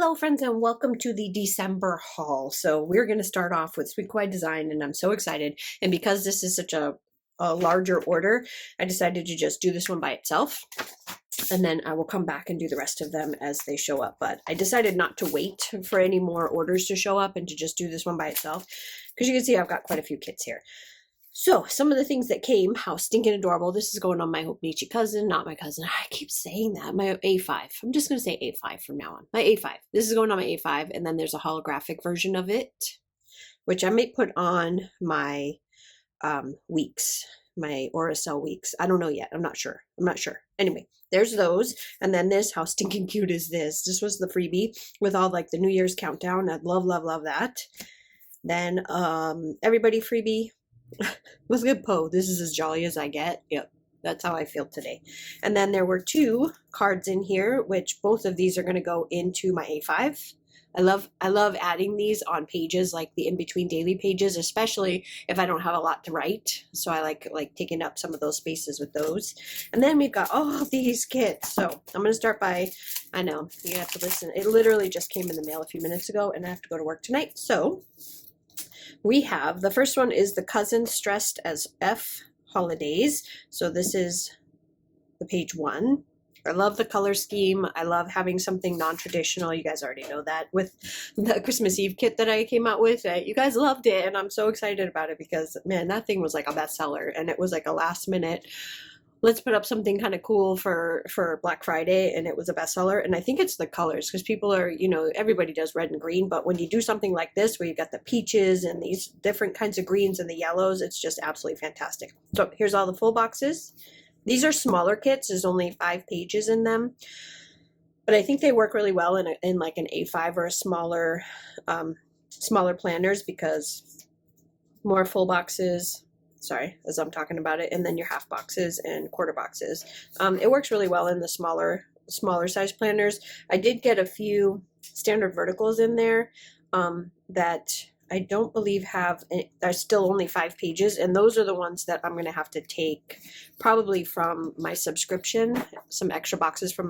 Hello friends and welcome to the December haul. So we're going to start off with Kawaii Design and I'm so excited. And because this is such a larger order, I decided to just do this one by itself. And then I will come back and do the rest of them as they show up. But I decided not to wait for any more orders to show up and to just do this one by itself. Because you can see I've got quite a few kits here. So some of the things that came, how stinking adorable. This is going on my Hopnichi cousin, not my cousin. I keep saying that. My A5. I'm just going to say A5 from now on. My A5. This is going on my A5. And then there's a holographic version of it, which I may put on my weeks, my Oracell weeks. I don't know yet. I'm not sure. Anyway, there's those. And then this, how stinking cute is this? This was the freebie with all like the New Year's countdown. I'd love that. Then everybody freebie. Let's get Poe. This is as jolly as I get. Yep, that's how I feel today. And then there were two cards in here, which both of these are going to go into my A5. I love adding these on pages like the in-between daily pages, especially if I don't have a lot to write. So I like taking up some of those spaces with those. And then we've got all these kits. So I'm going to start by, I know, you have to listen. It literally just came in the mail a few minutes ago and I have to go to work tonight. So we have, the first one is the Cousin Stressed as F Holidays. So this is the page 1. I love the color scheme. I love having something non-traditional. You guys already know that with the Christmas Eve kit that I came out with. You guys loved it and I'm so excited about it because, man, that thing was like a bestseller and it was like a last minute, let's put up something kind of cool for Black Friday, and it was a bestseller. And I think it's the colors because people are, you know, everybody does red and green, but when you do something like this where you got the peaches and these different kinds of greens and the yellows, it's just absolutely fantastic. So here's all the full boxes. These are smaller kits. There's only 5 pages in them, but I think they work really well in like an A5 or a smaller planners because more full boxes. Sorry, as I'm talking about it, and then your half boxes and quarter boxes. It works really well in the smaller size planners. I did get a few standard verticals in there that I don't believe have, there's still only 5 pages, and those are the ones that I'm going to have to take probably from my subscription, some extra boxes from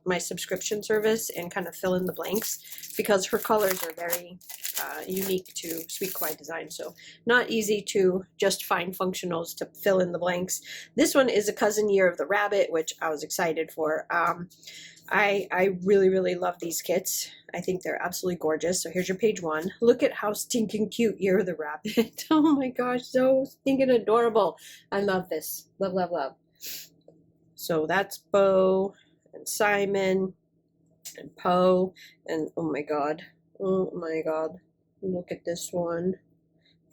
my subscription service, and kind of fill in the blanks because her colors are very unique to Sweet Kawaii Design, so not easy to just find functionals to fill in the blanks. This one is a Cousin Year of the Rabbit, which I was excited for. I really love these kits. I think they're absolutely gorgeous. So here's your page 1. Look at how stinking cute Year of the Rabbit. Oh my gosh, so stinking adorable. I love this. Love. So that's Bo and Simon and Poe and oh my god. Look at this one.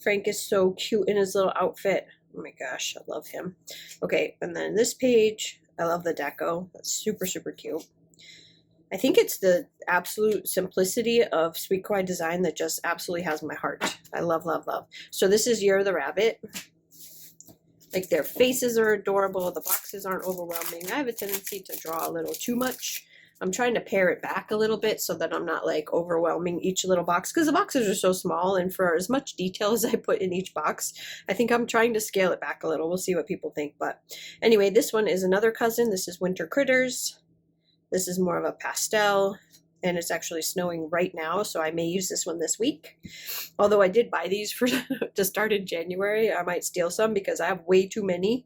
Frank is so cute in his little outfit. Oh my gosh, I love him. Okay, and then this page, I love the deco. That's super cute. I think it's the absolute simplicity of Sweet Kawaii Design that just absolutely has my heart. I love. So this is Year of the Rabbit. Like their faces are adorable. The boxes aren't overwhelming. I have a tendency to draw a little too much. I'm trying to pare it back a little bit so that I'm not like overwhelming each little box because the boxes are so small, and for as much detail as I put in each box, I think I'm trying to scale it back a little. We'll see what people think. But anyway, this one is another cousin. This is Winter Critters. This is more of a pastel, and it's actually snowing right now, so I may use this one this week. Although I did buy these to start in January. I might steal some because I have way too many.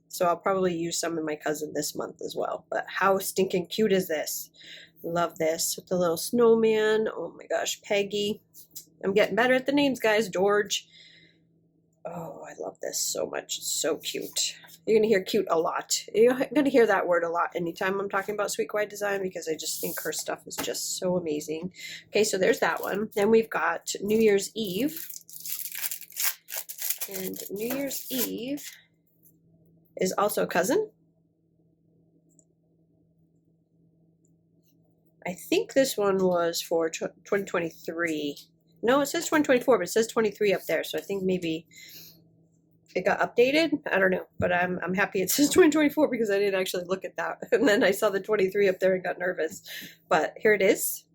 So I'll probably use some in my cousin this month as well. But how stinking cute is this? Love this with the little snowman. Oh my gosh, Peggy. I'm getting better at the names, guys. George. Oh, I love this so much. It's so cute. You're going to hear cute a lot. You're going to hear that word a lot anytime I'm talking about Sweet Kawaii Design because I just think her stuff is just so amazing. Okay, so there's that one. Then we've got New Year's Eve. And New Year's Eve is also a cousin. I think this one was for 2023. No, it says 2024, but it says 23 up there. So I think maybe it got updated. I don't know, but I'm happy it says 2024 because I didn't actually look at that. And then I saw the 23 up there and got nervous. But here it is.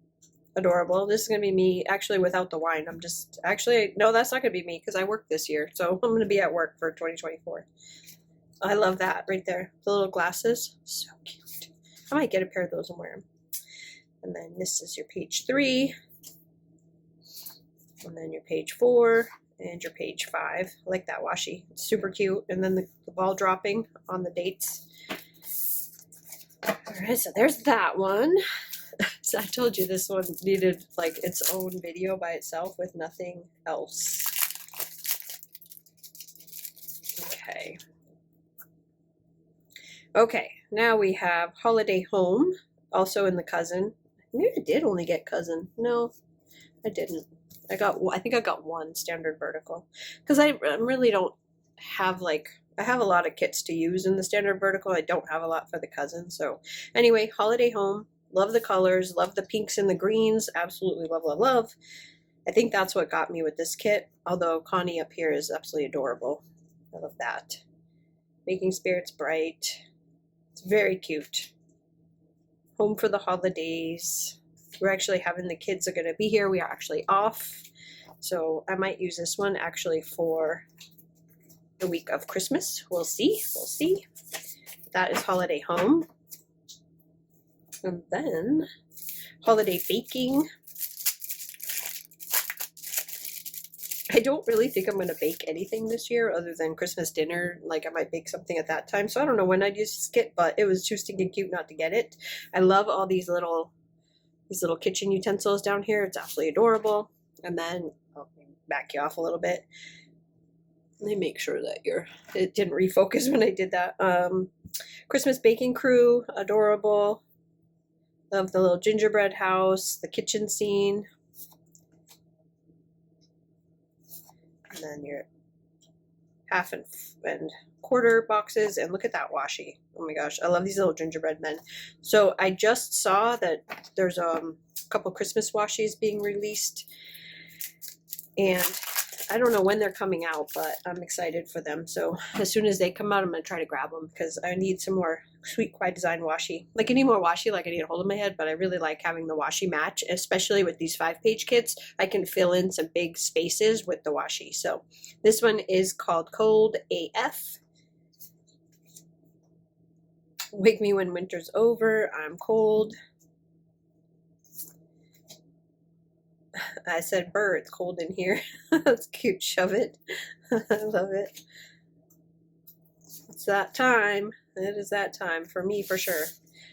Adorable. This is going to be me actually without the wine. I'm just actually, no, that's not going to be me because I worked this year. So I'm going to be at work for 2024. I love that right there. The little glasses. So cute. I might get a pair of those and wear them. And then this is your page 3. And then your page 4 and your page 5. I like that washi. It's super cute. And then the ball dropping on the dates. All right, so there's that one. So I told you this one needed like its own video by itself with nothing else. Okay. Okay, now we have Holiday Home, also in the cousin. Maybe I did only get cousin. No, I didn't. I think I got one standard vertical because I really don't have like, I have a lot of kits to use in the standard vertical. I don't have a lot for the cousin. So anyway, Holiday Home, love the colors, love the pinks and the greens, absolutely love, love, love. I think that's what got me with this kit, although Connie up here is absolutely adorable. I love that. Making Spirits Bright. It's very cute. Home for the holidays. We're actually having the kids are going to be here. We are actually off. So I might use this one actually for the week of Christmas. We'll see. We'll see. That is Holiday Home. And then Holiday Baking. I don't really think I'm going to bake anything this year other than Christmas dinner. Like I might bake something at that time. So I don't know when I'd use this kit, but it was too stinking cute not to get it. I love all these little kitchen utensils down here. It's absolutely adorable. And then I'll back you off a little bit. Let me make sure that it didn't refocus when I did that. Christmas baking crew, adorable. Love the little gingerbread house, the kitchen scene. And then your half and quarter boxes. And look at that washi. Oh my gosh, I love these little gingerbread men. So I just saw that there's a couple Christmas washies being released. And I don't know when they're coming out, but I'm excited for them. So as soon as they come out, I'm going to try to grab them because I need some more sweet Kawaii Design washi. Like I need more washi, like I need a hold of my head, but I really like having the washi match, especially with these 5-page kits. I can fill in some big spaces with the washi. So this one is called Cold AF. Wake me when winter's over. I'm cold. I said, "Burr, it's cold in here." That's cute. Shove it. I love it. It's that time. It is that time for me for sure.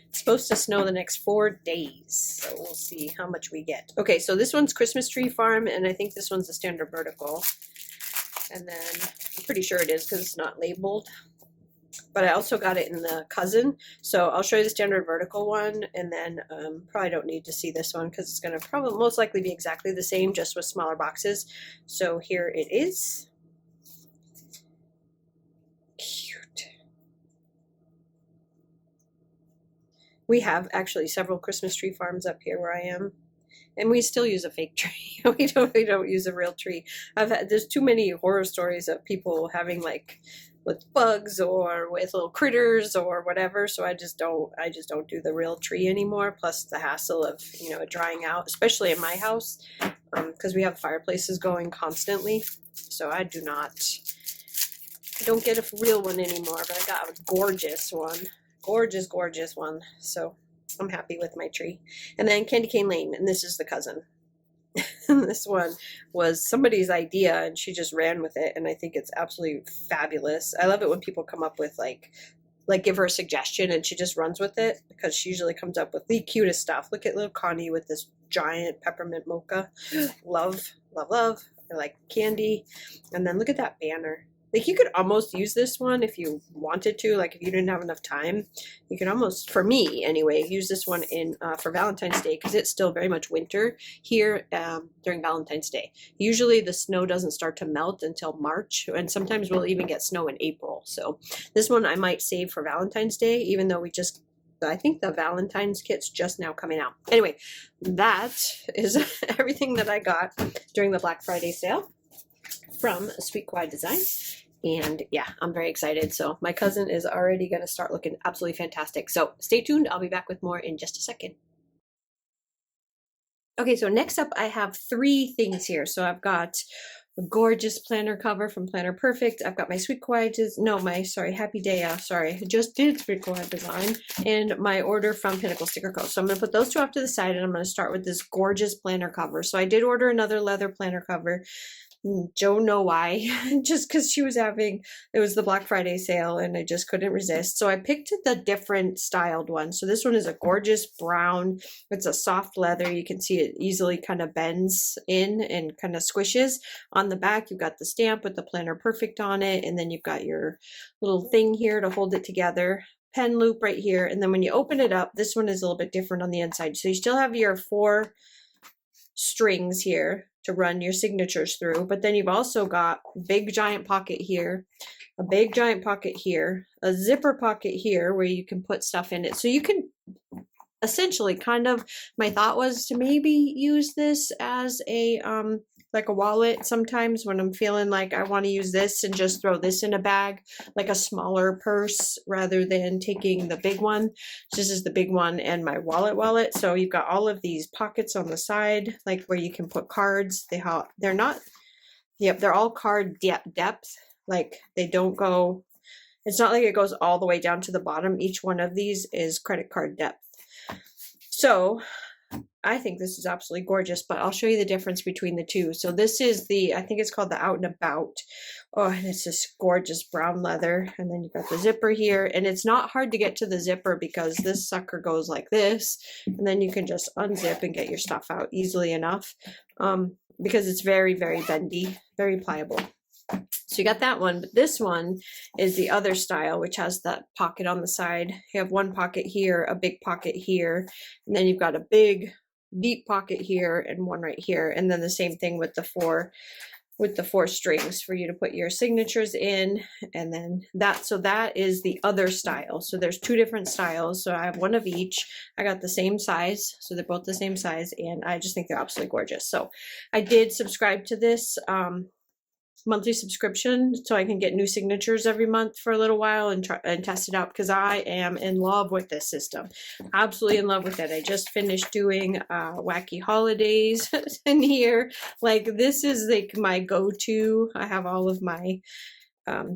It's supposed to snow the next 4 days, so we'll see how much we get. Okay, so this one's Christmas Tree Farm, and I think this one's a standard vertical. And then I'm pretty sure it is because it's not labeled. But I also got it in the cousin, so I'll show you the standard vertical one, and then probably don't need to see this one because it's going to probably most likely be exactly the same, just with smaller boxes. So here it is. Cute. We have actually several Christmas tree farms up here where I am, and we still use a fake tree. we don't use a real tree. There's too many horror stories of people having like with bugs or with little critters or whatever, so I just don't do the real tree anymore. Plus the hassle of it drying out, especially in my house, because we have fireplaces going constantly. So I don't get a real one anymore, but I got a gorgeous one, gorgeous one. So I'm happy with my tree. And then Candy Cane Lane, and this is the cousin. This one was somebody's idea and she just ran with it, and I think it's absolutely fabulous. I love it when people come up with like give her a suggestion and she just runs with it, because she usually comes up with the cutest stuff. Look at little Connie with this giant peppermint mocha. Love, love, love. I like candy. And then look at that banner. Like you could almost use this one if you wanted to, like if you didn't have enough time, you can almost, for me anyway, use this one for Valentine's Day, because it's still very much winter here during Valentine's Day. Usually the snow doesn't start to melt until March, and sometimes we'll even get snow in April. So this one I might save for Valentine's Day, even though I think the Valentine's kit's just now coming out. Anyway, that is everything that I got during the Black Friday sale from Sweet Kawaii Design. And yeah, I'm very excited. So my cousin is already going to start looking absolutely fantastic. So stay tuned. I'll be back with more in just a second. Okay, so next up I have 3 things here. So I've got a gorgeous planner cover from Planner Perfect. I've got my Happy Daya. Sorry, I just did Sweet Kawaii Design, and my order from Pinnacle Sticker Co. So I'm going to put those two off to the side, and I'm going to start with this gorgeous planner cover. So I did order another leather planner cover. Don't know why, just because it was the Black Friday sale and I just couldn't resist. So I picked the different styled one. So this one is a gorgeous brown. It's a soft leather. You can see it easily kind of bends in and kind of squishes. On the back, you've got the stamp with the Planner Perfect on it. And then you've got your little thing here to hold it together. Pen loop right here. And then when you open it up, this one is a little bit different on the inside. So you still have your 4 strings here to run your signatures through, but then you've also got a big giant pocket here, a big giant pocket here, a zipper pocket here where you can put stuff in it. So you can essentially my thought was to maybe use this as a like a wallet sometimes when I'm feeling like I want to use this and just throw this in a bag, like a smaller purse rather than taking the big one. This is the big one and my wallet. So you've got all of these pockets on the side, like where you can put cards. They're all card depth. Like they don't go, it's not like it goes all the way down to the bottom. Each one of these is credit card depth. So I think this is absolutely gorgeous, but I'll show you the difference between the two. So this is I think it's called the Out and About. Oh, and it's this gorgeous brown leather. And then you've got the zipper here. And it's not hard to get to the zipper because this sucker goes like this. And then you can just unzip and get your stuff out easily enough because it's very, very bendy, very pliable. So you got that one, but this one is the other style, which has that pocket on the side. You have one pocket here, a big pocket here, and then you've got a big deep pocket here and one right here. And then the same thing with the four strings for you to put your signatures in. And then that is the other style. So there's 2 different styles. So I have one of each. I got the same size. So they're both the same size. And I just think they're absolutely gorgeous. So I did subscribe to this monthly subscription so I can get new signatures every month for a little while and test it out because I am in love with this system. Absolutely in love with it. I just finished doing wacky holidays in here. Like this is like my go-to. I have all of my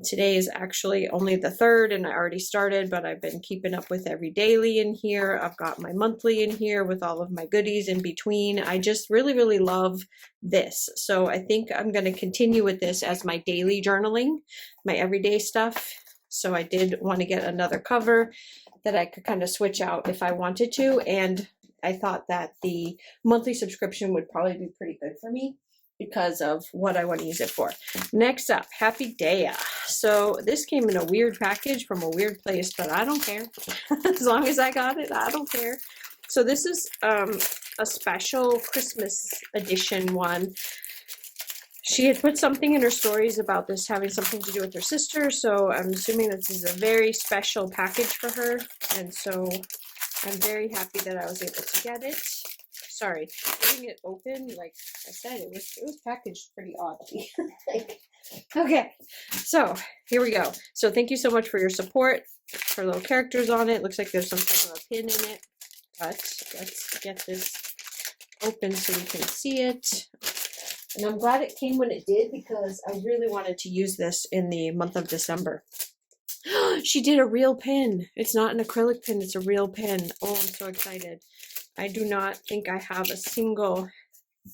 today is actually only the 3rd and I already started, but I've been keeping up with every daily in here. I've got my monthly in here with all of my goodies in between. I just really, really love this. So I think I'm going to continue with this as my daily journaling, my everyday stuff. So I did want to get another cover that I could kind of switch out if I wanted to. And I thought that the monthly subscription would probably be pretty good for me because of what I want to use it for. Next up, Happy Daya. So this came in a weird package from a weird place, but I don't care. As long as I got it, I don't care. So this is a special Christmas edition one. She had put something in her stories about this having something to do with her sister, so I'm assuming this is a very special package for her, and so I'm very happy that I was able to get it. Sorry, getting it open, like I said, it was packaged pretty oddly. Okay, so here we go. So thank you so much for your support. For little characters on it. Looks like there's some type of a pin in it. But let's get this open so we can see it. And I'm glad it came when it did because I really wanted to use this in the month of December. She did a real pin. It's not an acrylic pin, it's a real pin. Oh, I'm so excited. I do not think I have a single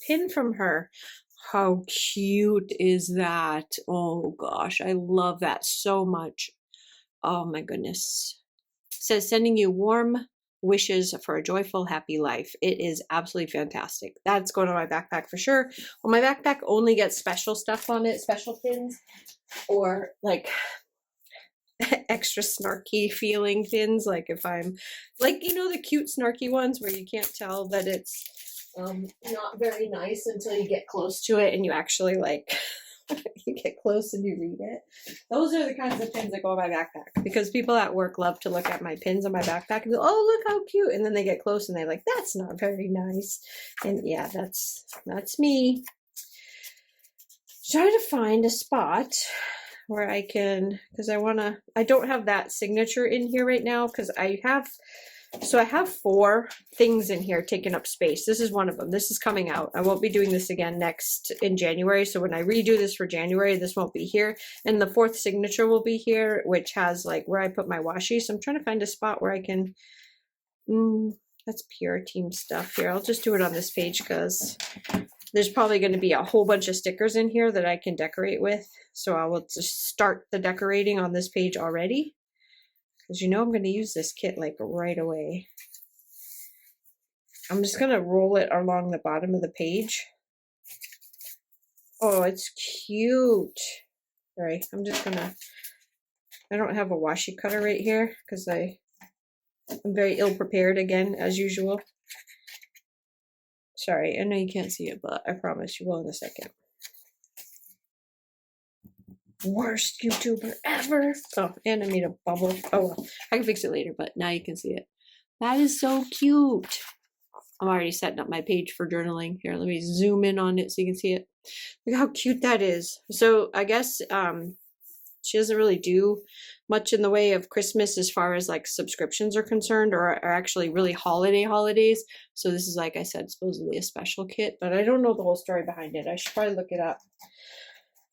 pin from her. How cute is that? Oh gosh, I love that so much. Oh my goodness. It says sending you warm wishes for a joyful, happy life. It is absolutely fantastic. That's going on my backpack for sure. Well, my backpack only gets special stuff on it, special pins, or like extra snarky feeling pins, like if I'm like, you know, the cute snarky ones where you can't tell that it's not very nice until you get close to it and you actually like you get close and you read it. Those are the kinds of pins that go in my backpack because people at work love to look at my pins on my backpack and go, oh, look how cute, and then they get close and they're like, that's not very nice. And yeah, that's me. Try to find a spot where I can, because I don't have that signature in here right now because I have So I have 4 things in here taking up space. This is one of them. This is coming out. I won't be doing this again in January. So when I redo this for January, this won't be here. And the 4th signature will be here, which has like where I put my washi. So I'm trying to find a spot where I can, that's PR team stuff here. I'll just do it on this page because there's probably going to be a whole bunch of stickers in here that I can decorate with. So I will just start the decorating on this page already. Because you know I'm going to use this kit like right away. I'm just going to roll it along the bottom of the page. Oh, it's cute. Sorry, I'm just going to, I don't have a washi cutter right here because I'm very ill prepared again, as usual. Sorry, I know you can't see it, but I promise you will in a second. Worst YouTuber ever. Oh, and I made a bubble. Oh well, I can fix it later, but now you can see it. That is so cute. I'm already setting up my page for journaling. Here, let me zoom in on it so you can see it. Look how cute that is. So I guess she doesn't really do much in the way of Christmas as far as like subscriptions are concerned, or actually really holidays. So this is, like I said, supposedly a special kit, but I don't know the whole story behind it. I should probably look it up,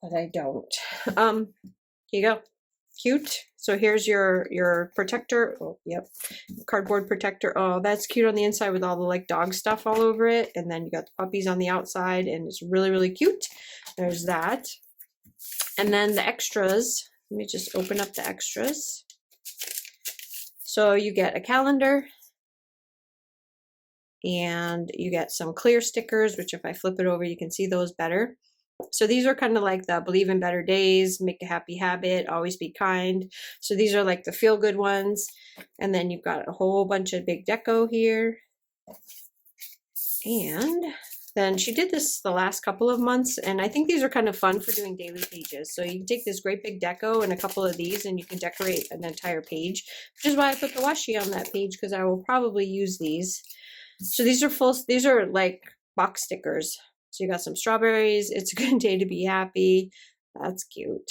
but I don't. Here you go. Cute. So here's your protector. Oh, yep. Cardboard protector. Oh, that's cute on the inside with all the like dog stuff all over it. And then you got the puppies on the outside, and it's really, really cute. There's that. And then the extras. Let me just open up the extras. So you get a calendar, and you get some clear stickers, which if I flip it over, you can see those better. So these are kind of like the believe in better days, make a happy habit, always be kind. So these are like the feel good ones. And then you've got a whole bunch of big deco here. And then she did this the last couple of months, and I think these are kind of fun for doing daily pages. So you can take this great big deco and a couple of these, and you can decorate an entire page, which is why I put the washi on that page, because I will probably use these. So these are like box stickers. So you got some strawberries. It's a good day to be happy. That's cute.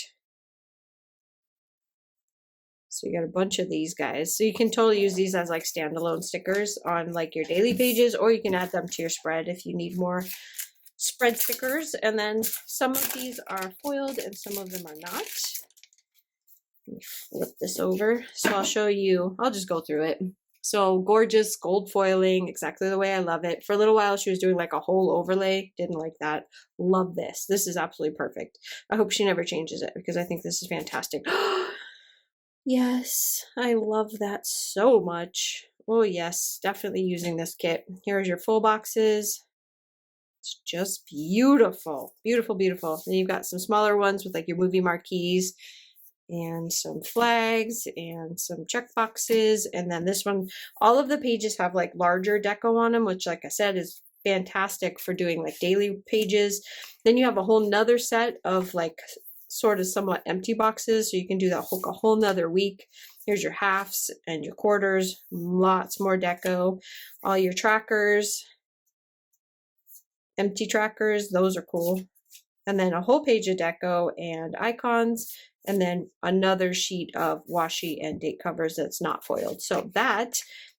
So you got a bunch of these guys. So you can totally use these as like standalone stickers on like your daily pages, or you can add them to your spread if you need more spread stickers. And then some of these are foiled and some of them are not. Let me flip this over. So I'll show you, I'll just go through it. So gorgeous gold foiling, exactly the way I love it. For a little while, she was doing like a whole overlay. Didn't like that. Love this. This is absolutely perfect. I hope she never changes it because I think this is fantastic. Yes, I love that so much. Oh yes, definitely using this kit. Here's your full boxes. It's just beautiful. Beautiful, beautiful. Then you've got some smaller ones with like your movie marquees, and some flags and some check boxes. And then this one, all of the pages have like larger deco on them, which like I said is fantastic for doing like daily pages. Then you have a whole nother set of like sort of somewhat empty boxes, so you can do that a whole nother week. Here's your halves and your quarters, lots more deco. All your trackers, empty trackers, those are cool. And then a whole page of deco and icons, and then another sheet of washi and date covers that's not foiled. So that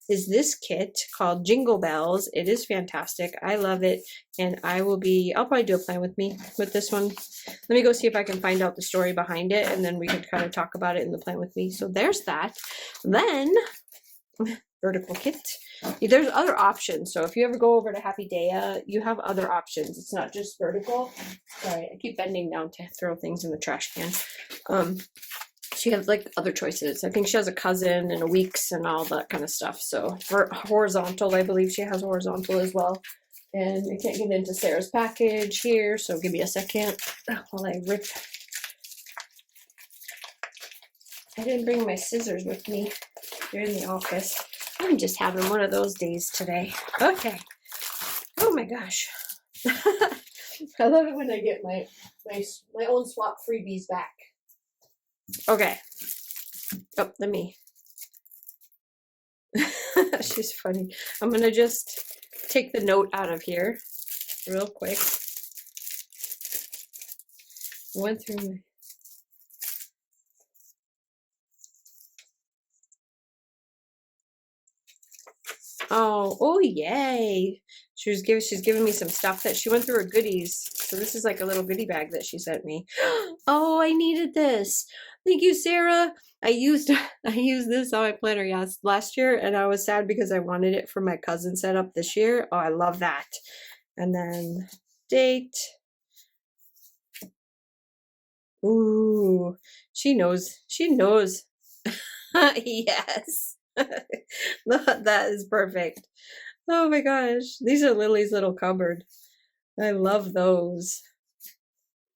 is this kit called Jingle Bells. It is fantastic. I love it. And I'll probably do a plan with me with this one. Let me go see if I can find out the story behind it, and then we can kind of talk about it in the plan with me. So there's that. Then vertical kit. There's other options. So if you ever go over to Happy Daya, you have other options. It's not just vertical. Sorry, I keep bending down to throw things in the trash can. She has like other choices. I think she has a cousin and a weeks and all that kind of stuff. So for horizontal, I believe she has horizontal as well. And I can't get into Sarah's package here, so give me a second while I rip. I didn't bring my scissors with me. They're in the office. I'm just having one of those days today. Okay. Oh my gosh. I love it when I get my own swap freebies back. Okay. Oh, let me. She's funny. I'm going to just take the note out of here real quick. Went through my... Oh, yay. She's giving me some stuff that she went through her goodies. So this is like a little goodie bag that she sent me. Oh, I needed this. Thank you, Sarah. I used this on my planner last year, and I was sad because I wanted it for my cousin setup this year. Oh, I love that. And then date. Ooh, she knows. She knows. Yes. That is perfect. Oh my gosh. These are Lily's little cupboard. I love those.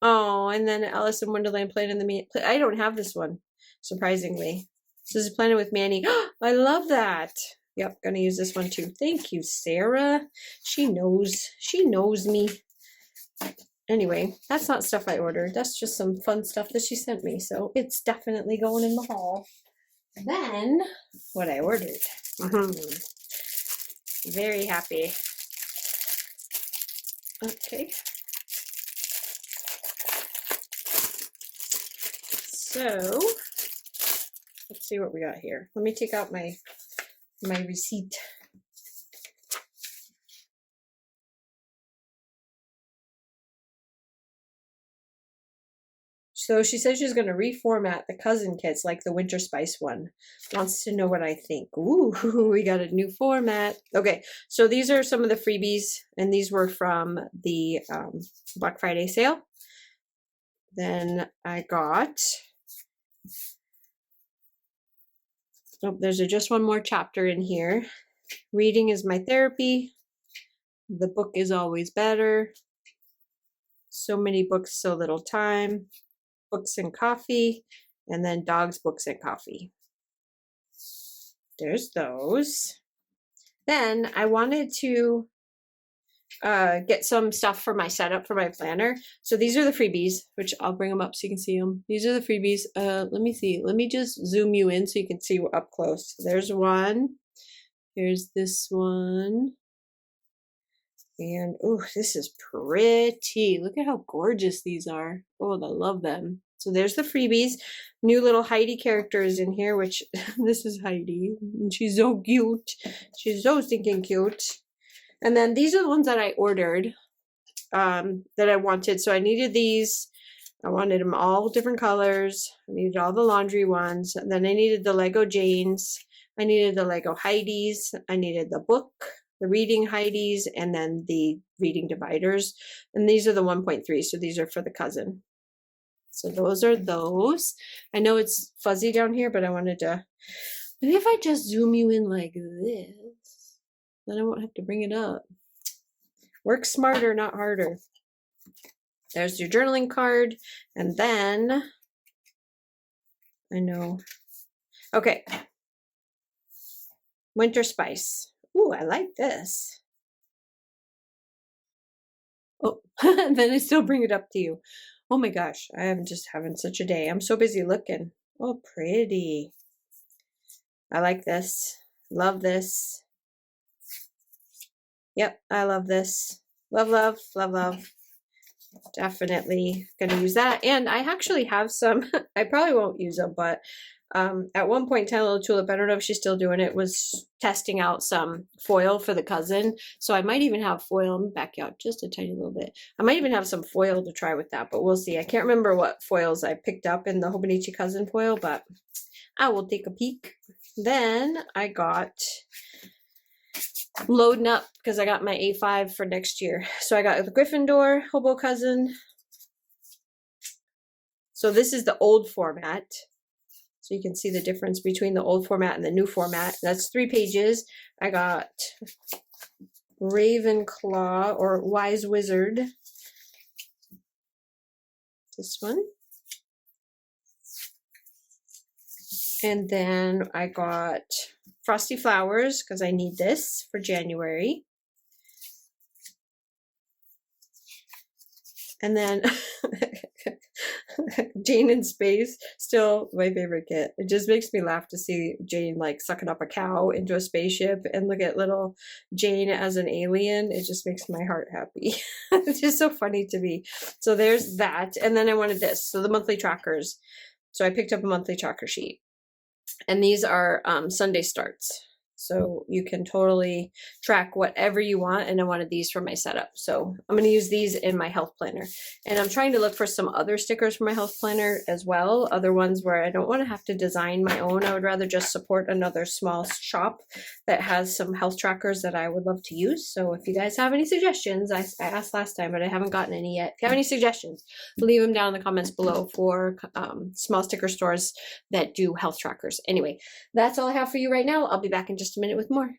Oh, and then Alice in Wonderland playing in the I don't have this one, surprisingly. This is Planning with Manny. I love that. Yep, gonna use this one too. Thank you, Sarah. She knows. She knows me. Anyway, that's not stuff I ordered. That's just some fun stuff that she sent me. So it's definitely going in the haul. Then, what I ordered. Very happy. Okay. So, let's see what we got here. Let me take out my receipt. So she says she's going to reformat the cousin kits like the Winter Spice one. Wants to know what I think. Ooh, we got a new format. Okay, so these are some of the freebies, and these were from the Black Friday sale. Then I got... Oh, there's just one more chapter in here. Reading is my therapy. The book is always better. So many books, so little time. Books and coffee, and then dogs, books, and coffee. There's those. Then I wanted to get some stuff for my setup for my planner. So these are the freebies, which I'll bring them up so you can see them. These are the freebies. Let me see. Let me just zoom you in so you can see up close. There's one. Here's this one. And, oh, this is pretty. Look at how gorgeous these are. Oh, I love them. So there's the freebies. New little Heidi characters in here, which this is Heidi. And she's so cute. She's so stinking cute. And then these are the ones that I ordered that I wanted. So I needed these. I wanted them all different colors. I needed all the laundry ones. And then I needed the Lego Janes. I needed the Lego Heidis. I needed the book. The reading Heidis, and then the reading dividers. And these are the 1.3, so these are for the cousin. So those are those. I know it's fuzzy down here, but I wanted to, maybe if I just zoom you in like this, then I won't have to bring it up. Work smarter, not harder. There's your journaling card, and then, I know. Okay. Winter Spice. Ooh, I like this. Oh, then I still bring it up to you. Oh my gosh, I am just having such a day. I'm so busy looking. Oh, pretty. I like this. Love this. Yep, I love this. Love, love, love, love. Definitely gonna use that. And I actually have some, I probably won't use them, but at one point, Tiny Little Tulip, I don't know if she's still doing it, was testing out some foil for the cousin. So I might even have foil. Let me back out just a tiny little bit. I might even have some foil to try with that, but we'll see. I can't remember what foils I picked up in the Hobonichi cousin foil, but I will take a peek. Then I got loading up because I got my A5 for next year. So I got the Gryffindor Hobo Cousin. So this is the old format. So you can see the difference between the old format and the new format. That's 3 pages. I got Ravenclaw or Wise Wizard. This one. And then I got Frosty Flowers because I need this for January. And then Jane in Space, still my favorite kit. It just makes me laugh to see Jane like sucking up a cow into a spaceship and look at little Jane as an alien. It just makes my heart happy. It's just so funny to me. So there's that. And then I wanted this. So the monthly trackers. So I picked up a monthly tracker sheet. And these are Sunday starts. So you can totally track whatever you want. And I wanted these for my setup. So I'm going to use these in my health planner. And I'm trying to look for some other stickers for my health planner as well. Other ones where I don't want to have to design my own. I would rather just support another small shop that has some health trackers that I would love to use. So if you guys have any suggestions, I asked last time, but I haven't gotten any yet. If you have any suggestions, leave them down in the comments below for small sticker stores that do health trackers. Anyway, that's all I have for you right now. I'll be back in just a minute with more.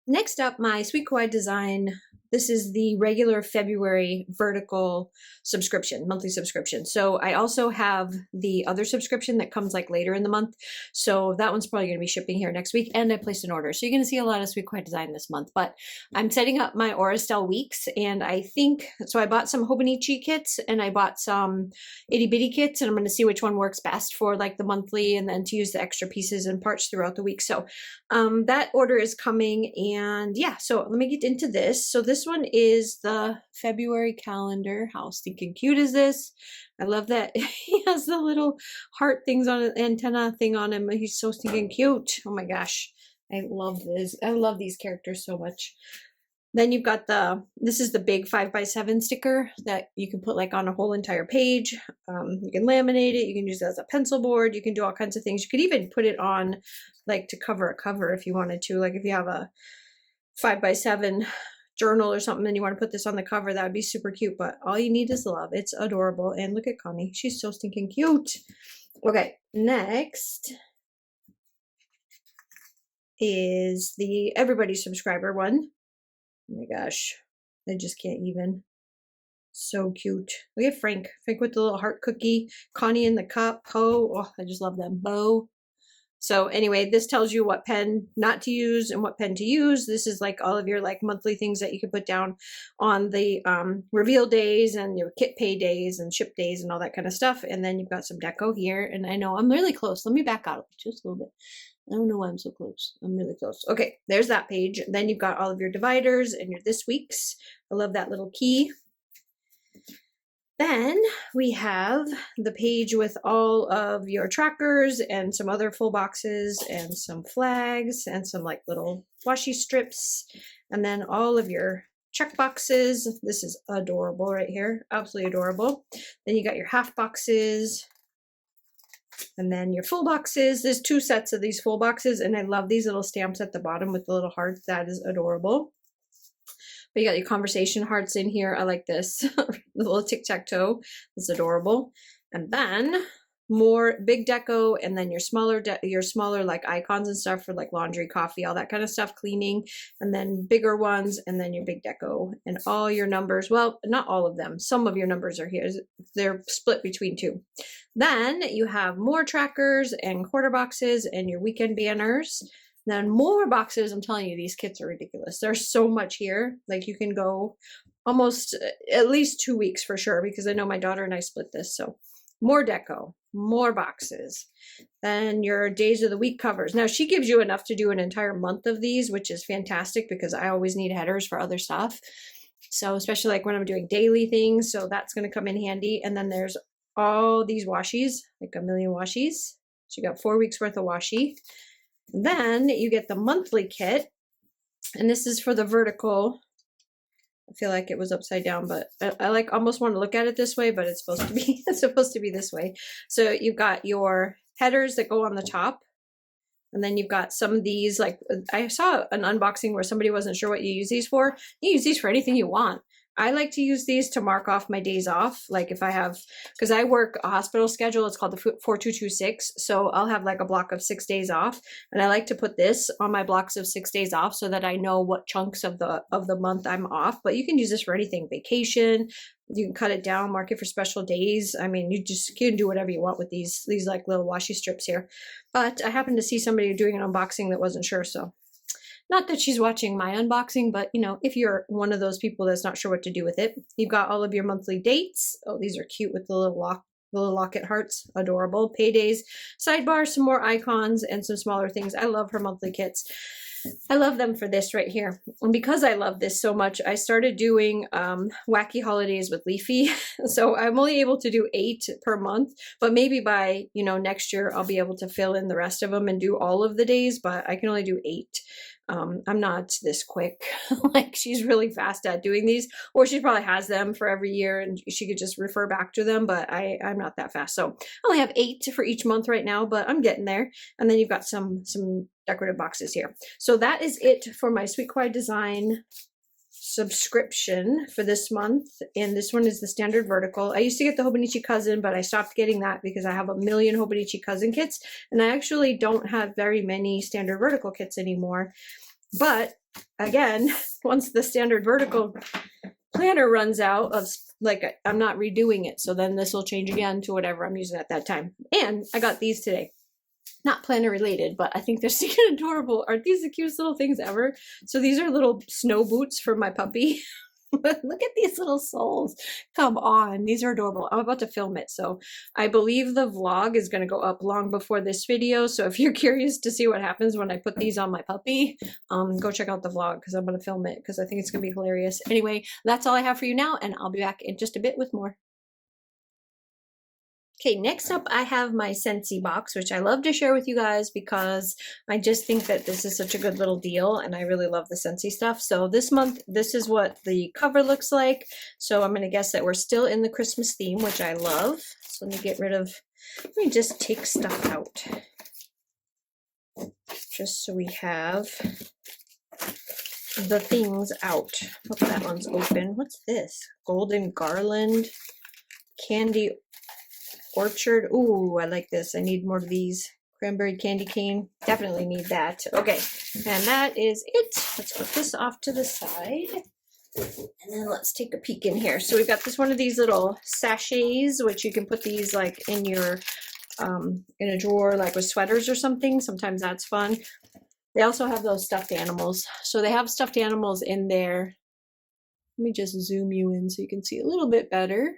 Next up, my Sweet Kawaii Design. This is the regular February vertical subscription, monthly subscription. So I also have the other subscription that comes like later in the month. So that one's probably going to be shipping here next week. And I placed an order. So you're going to see a lot of Sweet Kawaii Design this month. But I'm setting up my Aurastel weeks. And I think, so I bought some Hobonichi kits and I bought some itty bitty kits. And I'm going to see which one works best for like the monthly and then to use the extra pieces and parts throughout the week. So that order is coming. And yeah, so let me get into this. So this one is the February calendar. How stinking cute is this? I love that he has the little heart things on an antenna thing on him. He's so stinking cute. Oh my gosh. I love this. I love these characters so much. Then you've got this is the big 5x7 sticker that you can put like on a whole entire page. You can laminate it. You can use it as a pencil board. You can do all kinds of things. You could even put it on like to cover a cover if you wanted to. Like if you have a 5x7 journal or something and you want to put this on the cover, that would be super cute. But all you need is love. It's adorable. And look at Connie. She's so stinking cute. Okay, next is the everybody subscriber one. Oh my gosh, I just can't even. So cute. Look at Frank. Frank with the little heart cookie. Connie in the cup. Poe. Oh, I just love them. Bo. So anyway, this tells you what pen not to use and what pen to use. This is like all of your like monthly things that you can put down on the reveal days and your kit pay days and ship days and all that kind of stuff. And then you've got some deco here. And I know I'm really close. Let me back out just a little bit. I don't know why I'm so close. I'm really close. Okay, there's that page. Then you've got all of your dividers and your this week's. I love that little key. Then we have the page with all of your trackers and some other full boxes and some flags and some like little washi strips. And then all of your check boxes. This is adorable right here. Absolutely adorable. Then you got your half boxes. And then your full boxes. There's 2 sets of these full boxes. And I love these little stamps at the bottom with the little hearts. That is adorable. But you got your conversation hearts in here. I like this. The little tic-tac-toe. It's adorable. And then more big deco, and then your smaller like icons and stuff for like laundry, coffee, all that kind of stuff, cleaning, and then bigger ones, and then your big deco and all your numbers. Well, not all of them. Some of your numbers are here. They're split between 2. Then you have more trackers and quarter boxes and your weekend banners. Then more boxes. I'm telling you, these kits are ridiculous. There's so much here. Like you can go almost at least 2 weeks for sure, because I know my daughter and I split this. So more deco, more boxes, then your days of the week covers. Now she gives you enough to do an entire month of these, which is fantastic because I always need headers for other stuff. So especially like when I'm doing daily things. So that's going to come in handy. And then there's all these washies, like a million washies. So you got 4 weeks worth of washi. Then you get the monthly kit, and this is for the vertical. I feel like it was upside down, but I like almost want to look at it this way, but it's supposed to be this way. So you've got your headers that go on the top, and then you've got some of these, like I saw an unboxing where somebody wasn't sure what you use these for. You use these for anything you want. I like to use these to mark off my days off. Like if I have, because I work a hospital schedule, it's called the 4226. So I'll have like a block of 6 days off. And I like to put this on my blocks of 6 days off so that I know what chunks of the month I'm off. But you can use this for anything, vacation. You can cut it down, mark it for special days. I mean, you just can do whatever you want with these like little washi strips here. But I happened to see somebody doing an unboxing that wasn't sure. So not that she's watching my unboxing, but you know, if you're one of those people that's not sure what to do with it, you've got all of your monthly dates. Oh, these are cute with the little locket hearts. Adorable. Paydays, sidebar, some more icons, and some smaller things. I love her monthly kits. I love them for this right here. And because I love this so much, I started doing wacky holidays with Leafy. So I'm only able to do 8 per month, but maybe by, you know, next year I'll be able to fill in the rest of them and do all of the days, but I can only do 8. I'm not this quick. Like she's really fast at doing these, or she probably has them for every year and she could just refer back to them, but I'm not that fast. So I only have 8 for each month right now, but I'm getting there. And then you've got some decorative boxes here. So that is it for my Sweet Kawaii Design subscription for this month. And this one is the standard vertical. I used to get the Hobonichi Cousin, but I stopped getting that because I have a million Hobonichi Cousin kits, and I actually don't have very many standard vertical kits anymore. But again, once the standard vertical planner runs out of, like, I'm not redoing it, so then this will change again to whatever I'm using at that time. And I got these today. Not planner related, but I think they're so adorable. Aren't these the cutest little things ever? So these are little snow boots for my puppy. Look at these little soles. Come on, these are adorable. I'm about to film it, so I believe the vlog is going to go up long before this video. So if you're curious to see what happens when I put these on my puppy, go check out the vlog because I'm going to film it because I think it's going to be hilarious. Anyway, that's all I have for you now, and I'll be back in just a bit with more. Okay, next up I have my Scentsy box, which I love to share with you guys because I just think that this is such a good little deal and I really love the Scentsy stuff. So this month, this is what the cover looks like. So I'm going to guess that we're still in the Christmas theme, which I love. So let me just take stuff out. Just so we have the things out. Hope that one's open. What's this? Golden Garland, Candy Orchard. Ooh, I like this. I need more of these. Cranberry candy cane. Definitely need that. Okay, and that is it. Let's put this off to the side. And then let's take a peek in here. So we've got this one of these little sachets, which you can put these like in your in a drawer, like with sweaters or something. Sometimes that's fun. They also have those stuffed animals. So they have stuffed animals in there. Let me just zoom you in so you can see a little bit better.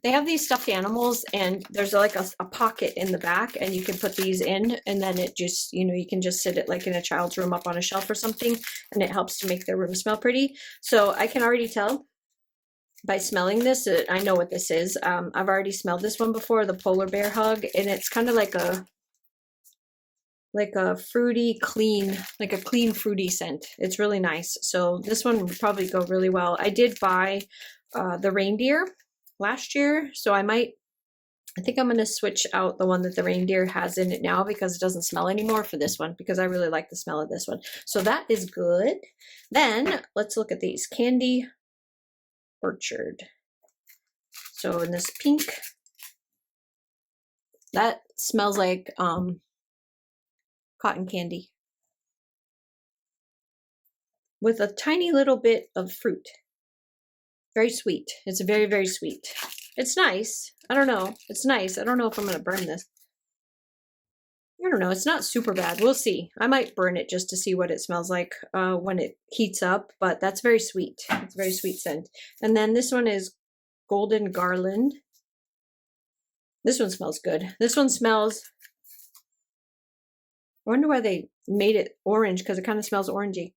They have these stuffed animals and there's like a pocket in the back and you can put these in and then it just, you know, you can just sit it like in a child's room up on a shelf or something and it helps to make their room smell pretty. So I can already tell by smelling this, I know what this is. I've already smelled this one before, the polar bear hug, and it's kind of like a fruity, clean, like a clean fruity scent. It's really nice. So this one would probably go really well. I did buy the reindeer last year, so I think I'm going to switch out the one that the reindeer has in it now because it doesn't smell anymore for this one because I really like the smell of this one. So that is good. Then let's look at these. Candy Orchard. So in this pink, that smells like cotton candy with a tiny little bit of fruit. Very sweet. It's very, very sweet. It's nice. I don't know. It's nice. I don't know if I'm going to burn this. I don't know. It's not super bad. We'll see. I might burn it just to see what it smells like when it heats up, but that's very sweet. It's a very sweet scent. And then this one is Golden Garland. This one smells good. This one smells, I wonder why they made it orange because it kind of smells orangey.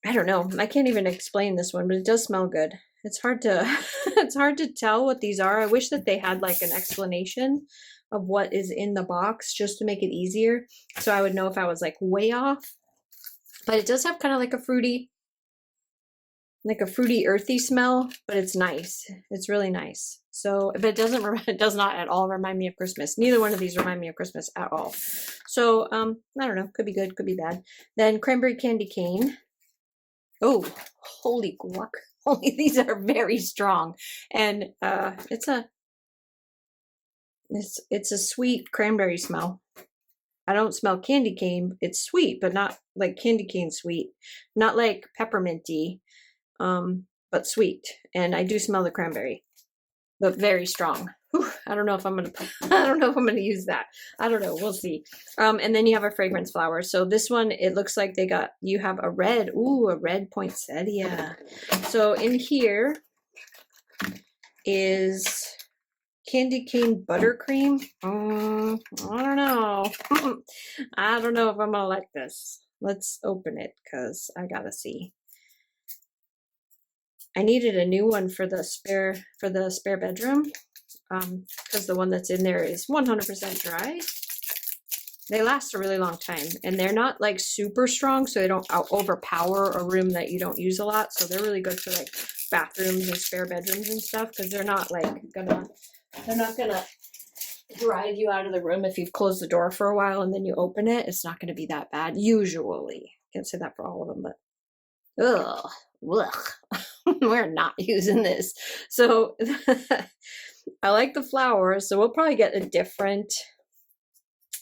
I don't know. I can't even explain this one, but it does smell good. It's hard to it's hard to tell what these are. I wish that they had like an explanation of what is in the box just to make it easier so I would know if I was like way off. But it does have kind of like a fruity earthy smell, but it's nice. It's really nice. So if it does not at all remind me of Christmas. Neither one of these remind me of Christmas at all. So I don't know, could be good, could be bad. Then Cranberry Candy Cane. Oh, holy guac. Holy, these are very strong. And it's a sweet cranberry smell. I don't smell candy cane. It's sweet, but not like candy cane sweet. Not like pepperminty, but sweet. And I do smell the cranberry, but very strong. Whew, I don't know if I'm gonna use that. I don't know. We'll see. And then you have a fragrance flower. So this one, it looks like you have a red. Ooh, a red poinsettia. So in here is candy cane buttercream. I don't know. I don't know if I'm gonna like this. Let's open it because I gotta see. I needed a new one for the spare bedroom because the one that's in there is 100% dry. They last a really long time, and they're not like super strong, so they don't overpower a room that you don't use a lot. So they're really good for like bathrooms and spare bedrooms and stuff, because they're not gonna drive you out of the room if you've closed the door for a while and then you open it. It's not gonna be that bad usually. Can't say that for all of them, but ugh, we're not using this. So I like the flowers, so we'll probably get a different.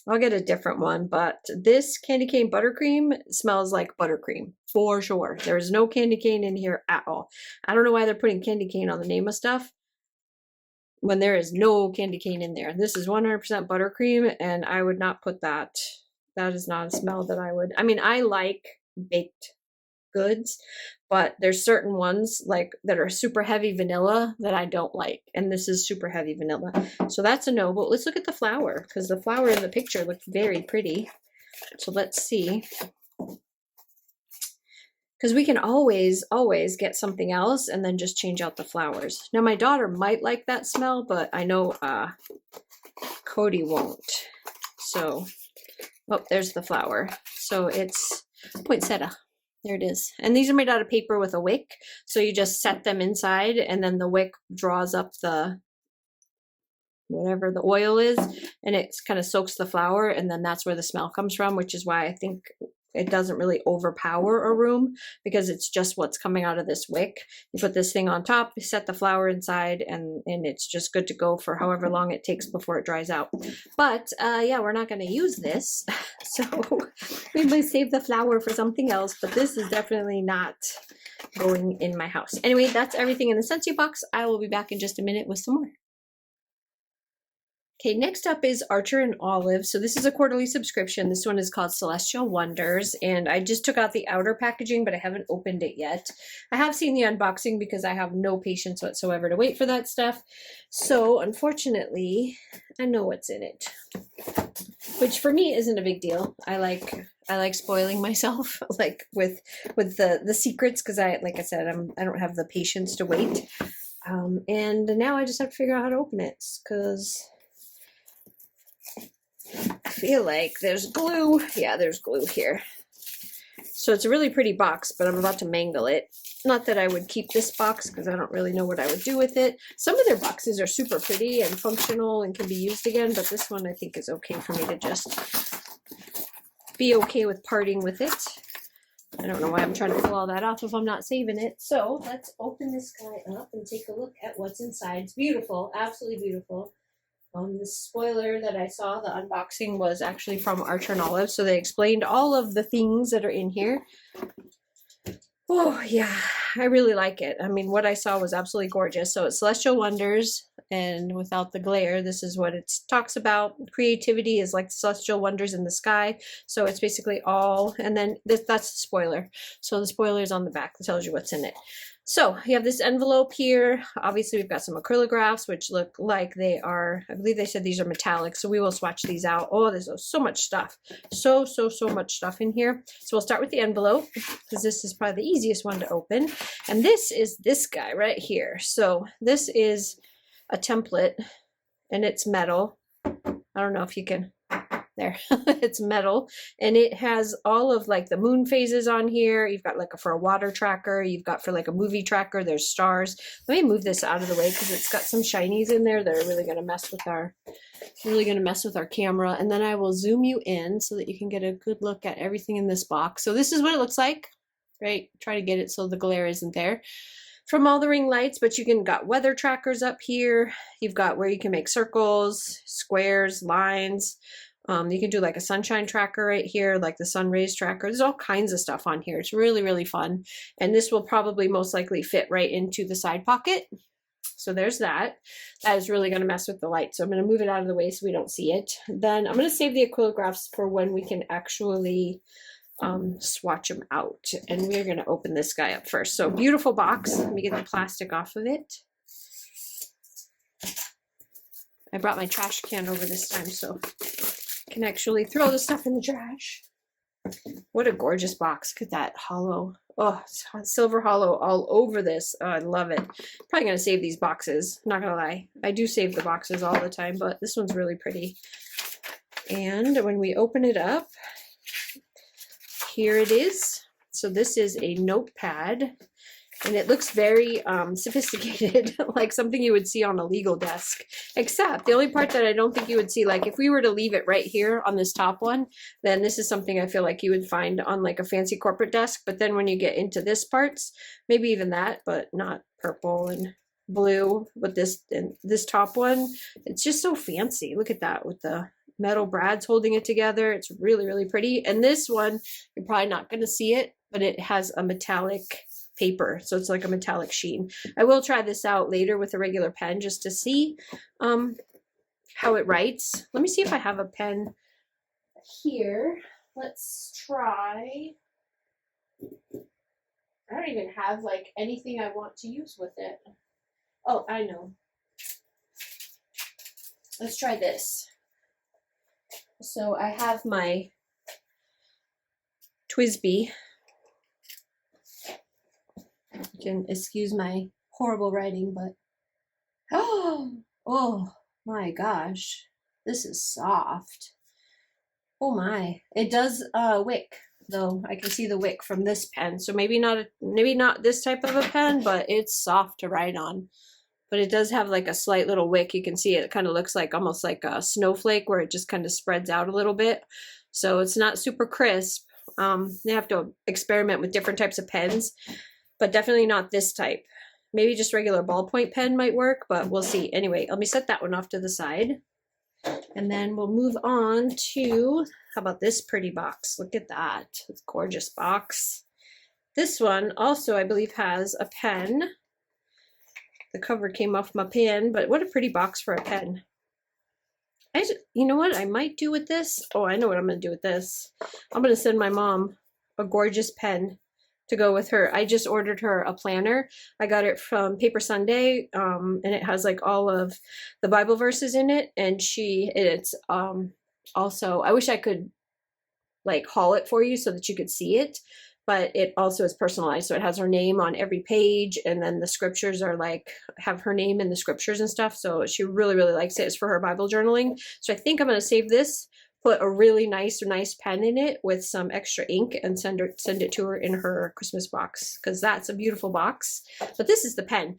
I'll get a different one, but this candy cane buttercream smells like buttercream for sure. There's no candy cane in here at all. I don't know why they're putting candy cane on the name of stuff when there is no candy cane in there. This is 100% buttercream, and I would not put that. That is not a smell that I would. I mean, I like baked goods, but there's certain ones like that are super heavy vanilla that I don't like, and this is super heavy vanilla, so that's a no. But let's look at the flower, because the flower in the picture looked very pretty. So let's see, because we can always get something else and then just change out the flowers. Now my daughter might like that smell, but I know Cody won't. So oh, there's the flower. So it's poinsettia. There it is. And these are made out of paper with a wick. So you just set them inside, and then the wick draws up the whatever the oil is, and it kind of soaks the flower, and then that's where the smell comes from, which is why I think it doesn't really overpower a room, because it's just what's coming out of this wick. You put this thing on top, you set the flower inside, and it's just good to go for however long it takes before it dries out. But yeah, we're not going to use this, so we might save the flower for something else, but this is definitely not going in my house. Anyway, that's everything in the Scentsy box. I will be back in just a minute with some more. Okay, next up is Archer and Olive. So this is a quarterly subscription. This one is called Celestial Wonders, and I just took out the outer packaging, but I haven't opened it yet. I have seen the unboxing because I have no patience whatsoever to wait for that stuff. So unfortunately, I know what's in it, which for me isn't a big deal. I like spoiling myself like with the secrets, because like I said, I don't have the patience to wait. And now I just have to figure out how to open it, because I feel like there's glue. Yeah, there's glue here. So it's a really pretty box, but I'm about to mangle it. Not that I would keep this box, because I don't really know what I would do with it. Some of their boxes are super pretty and functional and can be used again, but this one I think is okay for me to just be okay with parting with it. I don't know why I'm trying to pull all that off if I'm not saving it. So let's open this guy up and take a look at what's inside. It's beautiful, absolutely beautiful. The spoiler that I saw, the unboxing, was actually from Archer and Olive, so they explained all of the things that are in here. Oh yeah, I really like it. I mean, what I saw was absolutely gorgeous. So it's Celestial Wonders, and without the glare, this is what it talks about. Creativity is like celestial wonders in the sky. So it's basically all, and then that's the spoiler. So the spoiler is on the back that tells you what's in it. So you have this envelope here. Obviously, we've got some acrylographs, which look like they are, I believe they said these are metallic, so we will swatch these out. Oh, there's so much stuff. So much stuff in here. So we'll start with the envelope, because this is probably the easiest one to open. And this is this guy right here. So this is a template, and it's metal. I don't know if you can, there, it's metal, and it has all of like the moon phases on here. You've got like for a water tracker, you've got for like a movie tracker, there's stars. Let me move this out of the way, because it's got some shinies in there that are really going to mess with our camera. And then I will zoom you in so that you can get a good look at everything in this box. So this is what it looks like, right? Try to get it so the glare isn't there from all the ring lights, but you can got weather trackers up here. You've got where you can make circles, squares, lines. You can do like a sunshine tracker right here, like the sun rays tracker. There's all kinds of stuff on here. It's really, really fun. And this will probably most likely fit right into the side pocket. So there's that. That is really going to mess with the light. So I'm going to move it out of the way so we don't see it. Then I'm going to save the acrylographs for when we can actually swatch them out. And we're going to open this guy up first. So beautiful box. Let me get the plastic off of it. I brought my trash can over this time, so I can actually throw the stuff in the trash. What a gorgeous box. Look at that hollow. Oh, silver hollow all over this. Oh, I love it. Probably going to save these boxes. Not going to lie. I do save the boxes all the time, but this one's really pretty. And when we open it up, here it is. So this is a notepad. And it looks very sophisticated, like something you would see on a legal desk. Except the only part that I don't think you would see, like if we were to leave it right here on this top one, then this is something I feel like you would find on like a fancy corporate desk. But then when you get into this parts, maybe even that, but not purple and blue. But this top one, it's just so fancy. Look at that with the metal brads holding it together. It's really, really pretty. And this one, you're probably not going to see it, but it has a metallic paper, so it's like a metallic sheen. I will try this out later with a regular pen just to see how it writes. Let me see if I have a pen here. Let's try. I don't even have like anything I want to use with it. Oh, I know. Let's try this. So I have my TWSBI. You can excuse my horrible writing, but oh my gosh, this is soft. Oh my, it does wick though. I can see the wick from this pen, so maybe not this type of a pen, but it's soft to write on. But it does have like a slight little wick. You can see it kind of looks like almost like a snowflake where it just kind of spreads out a little bit. So it's not super crisp. They have to experiment with different types of pens, but definitely not this type. Maybe just regular ballpoint pen might work, but we'll see. Anyway, let me set that one off to the side. And then we'll move on to, how about this pretty box? Look at that. It's a gorgeous box. This one also, I believe, has a pen. The cover came off my pen, but what a pretty box for a pen. You know what I might do with this? Oh, I know what I'm going to do with this. I'm going to send my mom a gorgeous pen to go with her. I just ordered her a planner. I got it from Paper Sunday, and it has like all of the Bible verses in it. And it's also, I wish I could like haul it for you so that you could see it, but it also is personalized. So it has her name on every page, and then the scriptures are like, have her name in the scriptures and stuff. So she really, really likes it. It's for her Bible journaling. So I think I'm going to save this, put a really nice pen in it with some extra ink, and send it to her in her Christmas box, because that's a beautiful box. But this is the pen.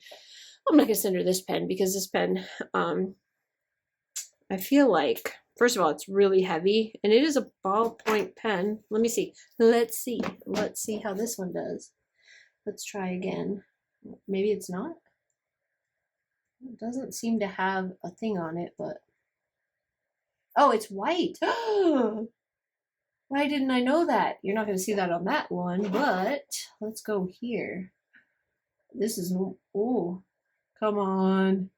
I'm not going to send her this pen because this pen, I feel like, first of all, it's really heavy, and it is a ballpoint pen. Let me see. Let's see how this one does. Let's try again. Maybe it's not. It doesn't seem to have a thing on it, but oh, it's white. Why didn't I know that? You're not going to see that on that one, but let's go here. This is, oh, come on.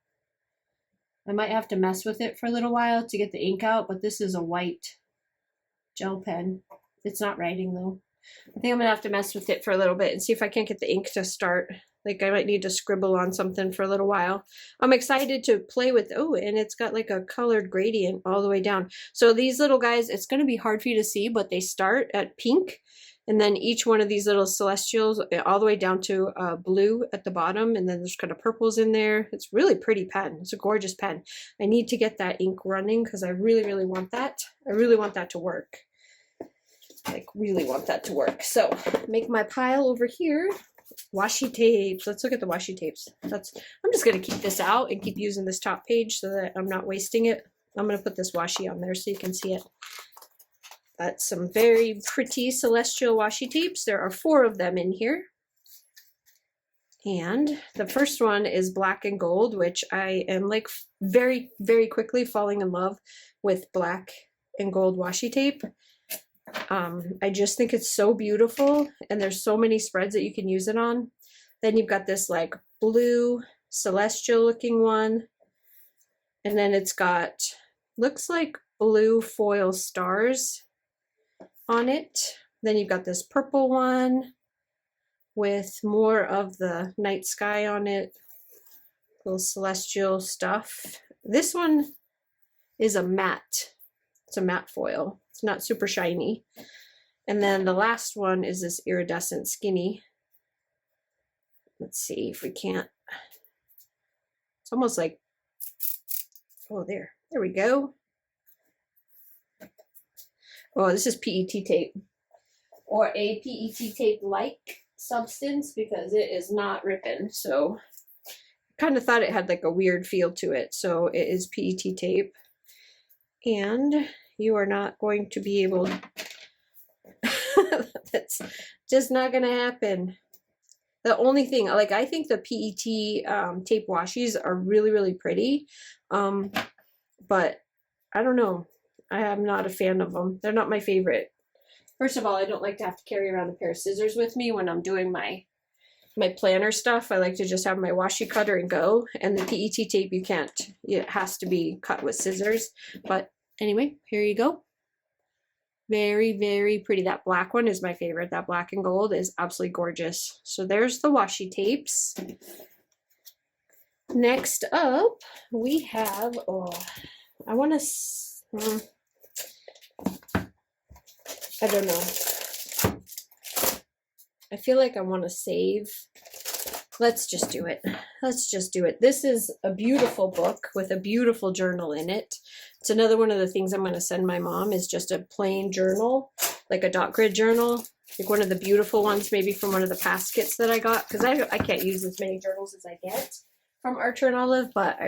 I might have to mess with it for a little while to get the ink out, but this is a white gel pen. It's not writing though. I think I'm going to have to mess with it for a little bit and see if I can't get the ink to start. Like I might need to scribble on something for a little while. I'm excited to play with, oh, and it's got like a colored gradient all the way down. So these little guys, it's going to be hard for you to see, but they start at pink. And then each one of these little celestials all the way down to blue at the bottom. And then there's kind of purples in there. It's really pretty pen. It's a gorgeous pen. I need to get that ink running because I really, really want that. I really want that to work. Like really want that to work. So make my pile over here. Washi tapes. Let's look at the washi tapes. I'm just going to keep this out and keep using this top page so that I'm not wasting it. I'm going to put this washi on there so you can see it. That's some very pretty celestial washi tapes. There are 4 of them in here. And the first one is black and gold, which I am like very, very quickly falling in love with black and gold washi tape. I just think it's so beautiful, and there's so many spreads that you can use it on. Then you've got this like blue celestial looking one, and then it's got, looks like blue foil stars on it. Then you've got this purple one with more of the night sky on it, little celestial stuff. This one is a matte. It's a matte foil. It's not super shiny. And then the last one is this iridescent skinny. Let's see if we can't. It's almost like, oh, there we go. Oh, this is PET tape, or a PET tape-like substance, because it is not ripping. So I kind of thought it had like a weird feel to it. So it is PET tape, and you are not going to be able, that's just not going to happen. The only thing, like, I think the PET tape washies are really, really pretty, but I don't know. I am not a fan of them. They're not my favorite. First of all, I don't like to have to carry around a pair of scissors with me when I'm doing my planner stuff. I like to just have my washi cutter and go. And the PET tape, you can't. It has to be cut with scissors. But anyway, here you go. Very, very pretty. That black one is my favorite. That black and gold is absolutely gorgeous. So there's the washi tapes. Next up, we have, I want to, I don't know. I feel like I want to save. Let's just do it. Let's just do it. This is a beautiful book with a beautiful journal in it. It's another one of the things I'm going to send my mom, is just a plain journal, like a dot grid journal, like one of the beautiful ones, maybe from one of the past kits that I got, because I can't use as many journals as I get from Archer and Olive, but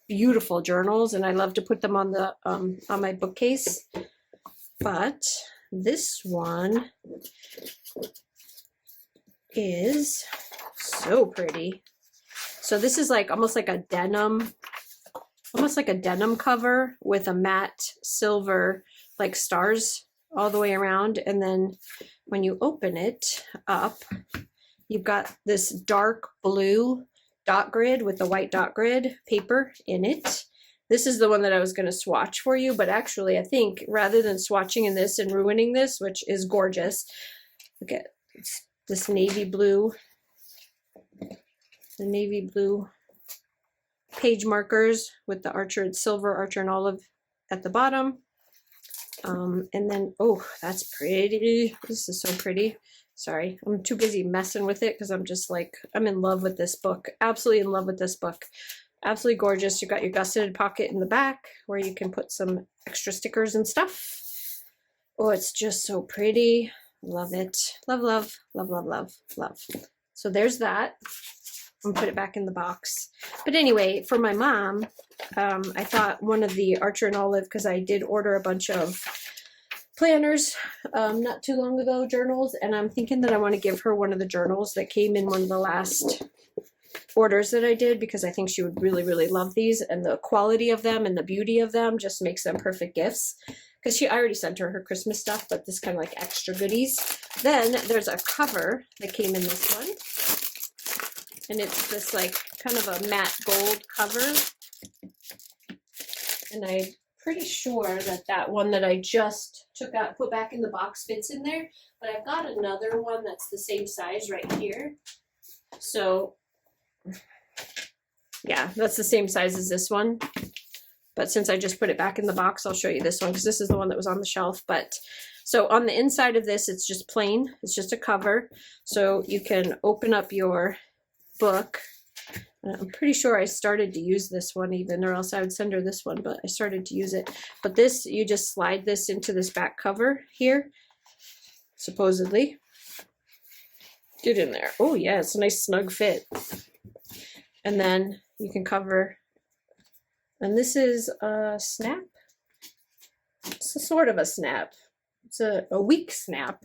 beautiful journals, and I love to put them on the on my bookcase. But this one is so pretty. So this is like almost like a denim cover with a matte silver like stars all the way around. And then when you open it up, you've got this dark blue dot grid with the white dot grid paper in it. This is the one that I was going to swatch for you, but actually I think rather than swatching in this and ruining this, which is gorgeous, look at this navy blue, the navy blue page markers with the silver Archer and Olive at the bottom. And then, oh, that's pretty. This is so pretty. Sorry, I'm too busy messing with it because I'm just like, I'm in love with this book. Absolutely in love with this book. Absolutely gorgeous. You've got your gusseted pocket in the back where you can put some extra stickers and stuff. Oh, it's just so pretty. Love it. Love, love, love, love, love, love. So there's that. I'm gonna put it back in the box. But anyway, for my mom, I thought one of the Archer and Olive, because I did order a bunch of planners not too long ago, journals, and I'm thinking that I want to give her one of the journals that came in one of the last orders that I did, because I think she would really, really love these, and the quality of them and the beauty of them just makes them perfect gifts. Because I already sent her Christmas stuff, but this kind of like extra goodies. Then there's a cover that came in this one, and it's this like kind of a matte gold cover, and I'm pretty sure that that one that I just took out, put back in the box, fits in there. But I've got another one that's the same size right here. So yeah, that's the same size as this one. But since I just put it back in the box, I'll show you this one, because this is the one that was on the shelf. But so on the inside of this, it's just plain. It's just a cover. So you can open up your book. I'm pretty sure I started to use this one even, or else I would send her this one, but I started to use it. But this, you just slide this into this back cover here, supposedly. Get in there. Oh yeah, it's a nice snug fit. And then you can cover, and this is a snap. It's a sort of a snap. It's a weak snap.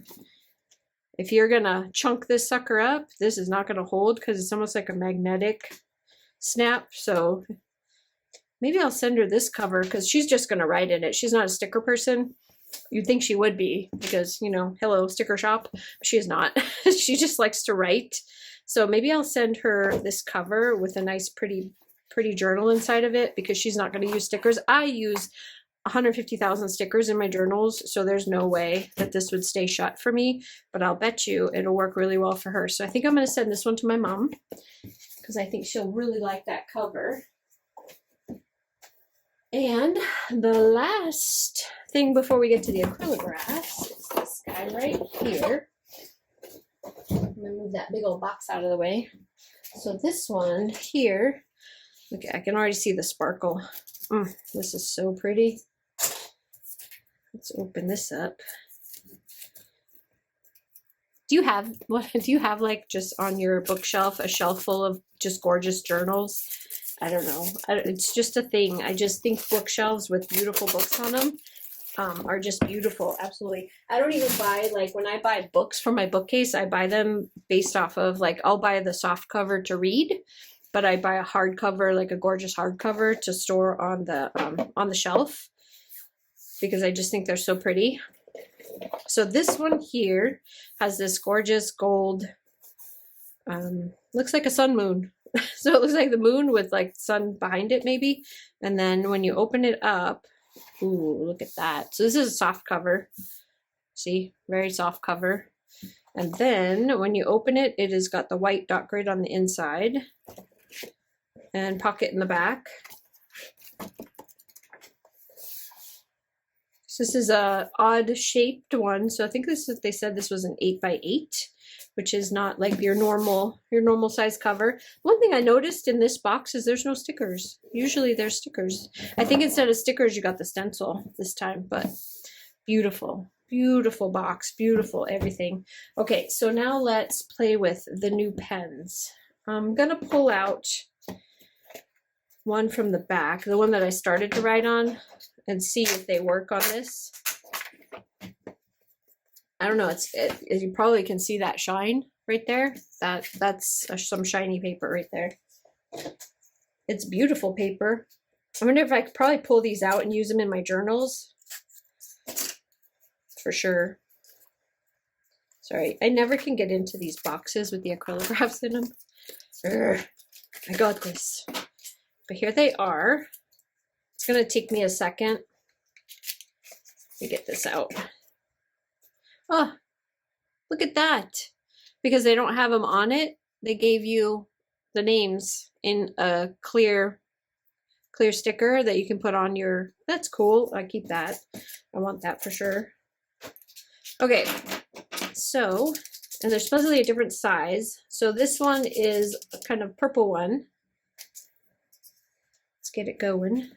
If you're gonna chunk this sucker up, this is not gonna hold because it's almost like a magnetic snap. So maybe I'll send her this cover because she's just gonna write in it. She's not a sticker person. You'd think she would be because, you know, hello, sticker shop. She is not. She just likes to write. So maybe I'll send her this cover with a nice, pretty journal inside of it, because she's not going to use stickers. I use 150,000 stickers in my journals, so there's no way that this would stay shut for me, but I'll bet you it'll work really well for her. So I think I'm going to send this one to my mom because I think she'll really like that cover. And the last thing before we get to the acrylographs is this guy right here. I'm gonna move that big old box out of the way. So this one here, look, I can already see the sparkle. This is so pretty. Let's open this up. Do you have like just on your bookshelf a shelf full of just gorgeous journals? I don't know. It's just a thing. I just think bookshelves with beautiful books on them are just beautiful. Absolutely. I don't even buy, like when I buy books for my bookcase, I buy them based off of like, I'll buy the soft cover to read, but I buy a hardcover, like a gorgeous hardcover to store on the shelf because I just think they're so pretty. So this one here has this gorgeous gold, looks like a sun moon. So it looks like the moon with like sun behind it maybe. And then when you open it up, ooh, look at that. So this is a soft cover. See, very soft cover. And then when you open it, it has got the white dot grid on the inside and pocket in the back. So this is a odd shaped one. So I think this is, they said this was an 8x8, which is not like your normal size cover. One thing I noticed in this box is there's no stickers. Usually there's stickers. I think instead of stickers, you got the stencil this time, but beautiful, beautiful box, beautiful everything. Okay, so now let's play with the new pens. I'm gonna pull out one from the back, the one that I started to write on, and see if they work on this. I don't know, you probably can see that shine right there. That's some shiny paper right there. It's beautiful paper. I wonder if I could probably pull these out and use them in my journals. For sure. Sorry, I never can get into these boxes with the acrylographs in them. Urgh, I got this. But here they are. It's gonna take me a second to get this out. Oh, look at that. Because they don't have them on it, they gave you the names in a clear sticker that you can put on your, that's cool. I keep that. I want that for sure. Okay, so, and they're supposedly a different size. So this one is a kind of purple one. Let's get it going.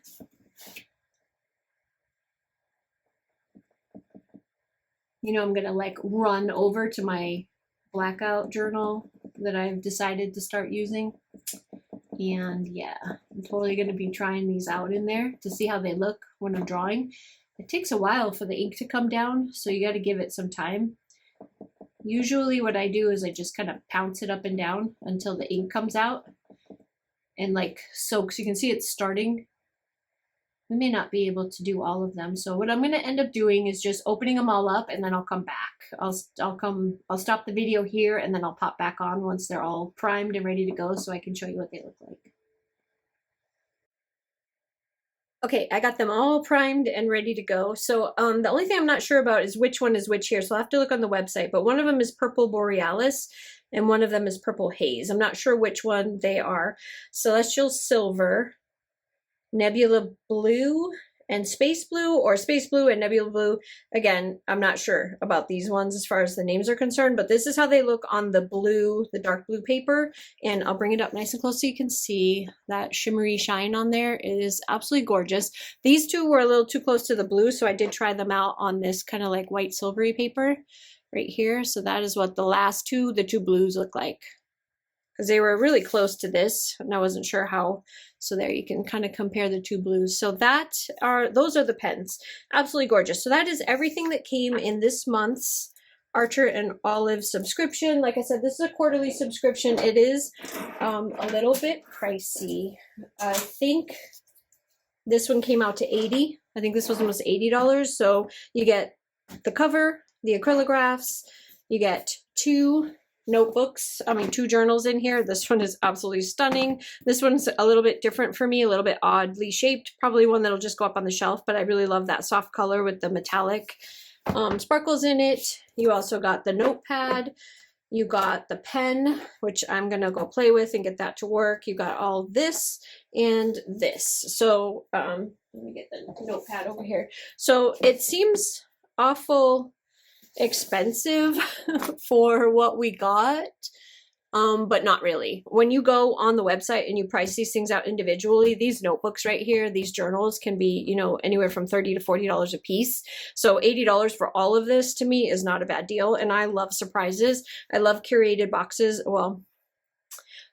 You know, I'm gonna like run over to my blackout journal that I've decided to start using. And yeah, I'm totally gonna be trying these out in there to see how they look when I'm drawing. It takes a while for the ink to come down, so you gotta give it some time. Usually what I do is I just kind of pounce it up and down until the ink comes out and like soaks. You can see it's starting. We may not be able to do all of them. So what I'm going to end up doing is just opening them all up and then I'll come back. I'll stop the video here and then I'll pop back on once they're all primed and ready to go so I can show you what they look like. Okay, I got them all primed and ready to go. So the only thing I'm not sure about is which one is which here. So I'll have to look on the website, but one of them is Purple Borealis and one of them is Purple Haze. I'm not sure which one they are. Celestial Silver, Nebula Blue, and Space Blue, or Space Blue and Nebula Blue. Again, I'm not sure about these ones as far as the names are concerned, but this is how they look on the blue, the dark blue paper. And I'll bring it up nice and close so you can see that shimmery shine on there. It is absolutely gorgeous. These two were a little too close to the blue, so I did try them out on this kind of like white silvery paper right here. So that is what the last two, the two blues look like. Because they were really close to this and I wasn't sure how. So there you can kind of compare the two blues. So those are the pens. Absolutely gorgeous. So that is everything that came in this month's Archer and Olive subscription. Like I said, this is a quarterly subscription. It is a little bit pricey. I think this one came out to $80. I think this one was $80. So you get the cover, the acrylographs, you get two journals in here. This one is absolutely stunning. This one's a little bit different for me, a little bit oddly shaped, probably one that'll just go up on the shelf, but I really love that soft color with the metallic sparkles in it. You also got the notepad, You got the pen, which I'm gonna go play with and get that to work. You got all this and this. So let me get the notepad over here. So it seems awful expensive for what we got. But not really. When you go on the website and you price these things out individually, these notebooks right here, these journals can be, you know, anywhere from $30 to $40 a piece. So $80 for all of this to me is not a bad deal. And I love surprises. I love curated boxes. Well,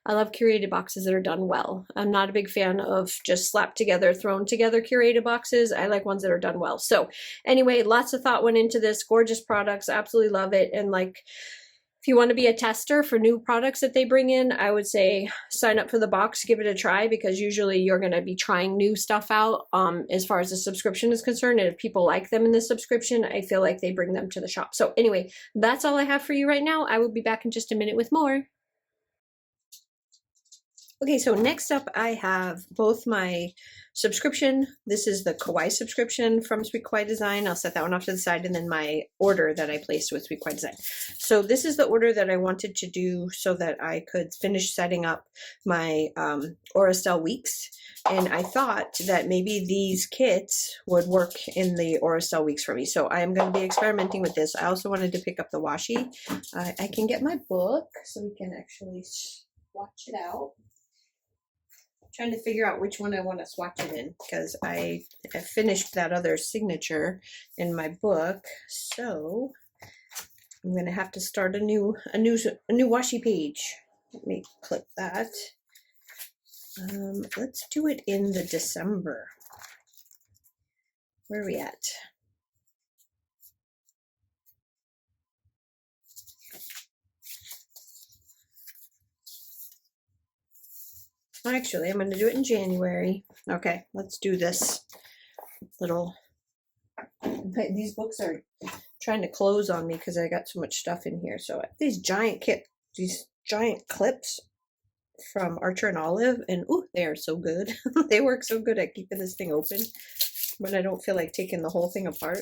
I love curated boxes that are done well. I'm not a big fan of just slapped together, thrown together curated boxes. I like ones that are done well. So anyway, lots of thought went into this. Gorgeous products. Absolutely love it. And like, if you want to be a tester for new products that they bring in, I would say sign up for the box, give it a try, because usually you're going to be trying new stuff out as far as the subscription is concerned. And if people like them in the subscription, I feel like they bring them to the shop. So anyway, that's all I have for you right now. I will be back in just a minute with more. Okay, so next up I have both my subscription. This is the Kawaii subscription from Kawaii Design. I'll set that one off to the side, and then my order that I placed with Kawaii Design. So this is the order that I wanted to do so that I could finish setting up my Orastel weeks. And I thought that maybe these kits would work in the Orastel weeks for me. So I am going to be experimenting with this. I also wanted to pick up the washi. I can get my book so we can actually swatch it out. Trying to figure out which one I want to swatch it in, because I finished that other signature in my book, so I'm gonna have to start a new washi page. Let me clip that. Let's do it in the December. Where are we at? Actually, I'm going to do it in January. Okay, let's do this little. These books are trying to close on me because I got so much stuff in here. So these giant clips from Archer and Olive, and ooh, they are so good. They work so good at keeping this thing open when I don't feel like taking the whole thing apart.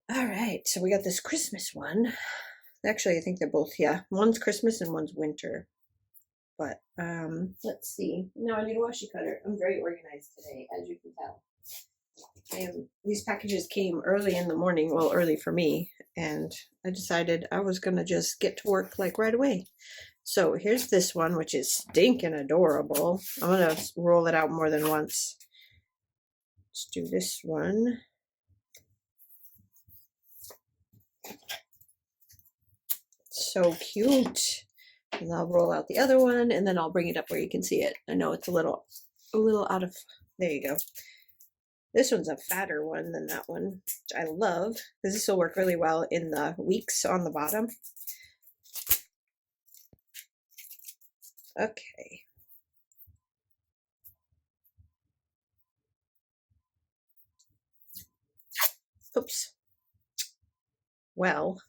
All right, so we got this Christmas one. Actually, I think they're both, yeah. One's Christmas and one's winter. But let's see. Now I need a washi cutter. I'm very organized today, as you can tell. These packages came early in the morning, well, early for me, and I decided I was gonna just get to work like right away. So here's this one, which is stinking adorable. I'm gonna roll it out more than once. Let's do this one. So cute. And I'll roll out the other one, and then I'll bring it up where you can see it. I know it's a little out of, there you go. This one's a fatter one than that one, which I love, because this will work really well in the weeks on the bottom. Okay. Oops. Well,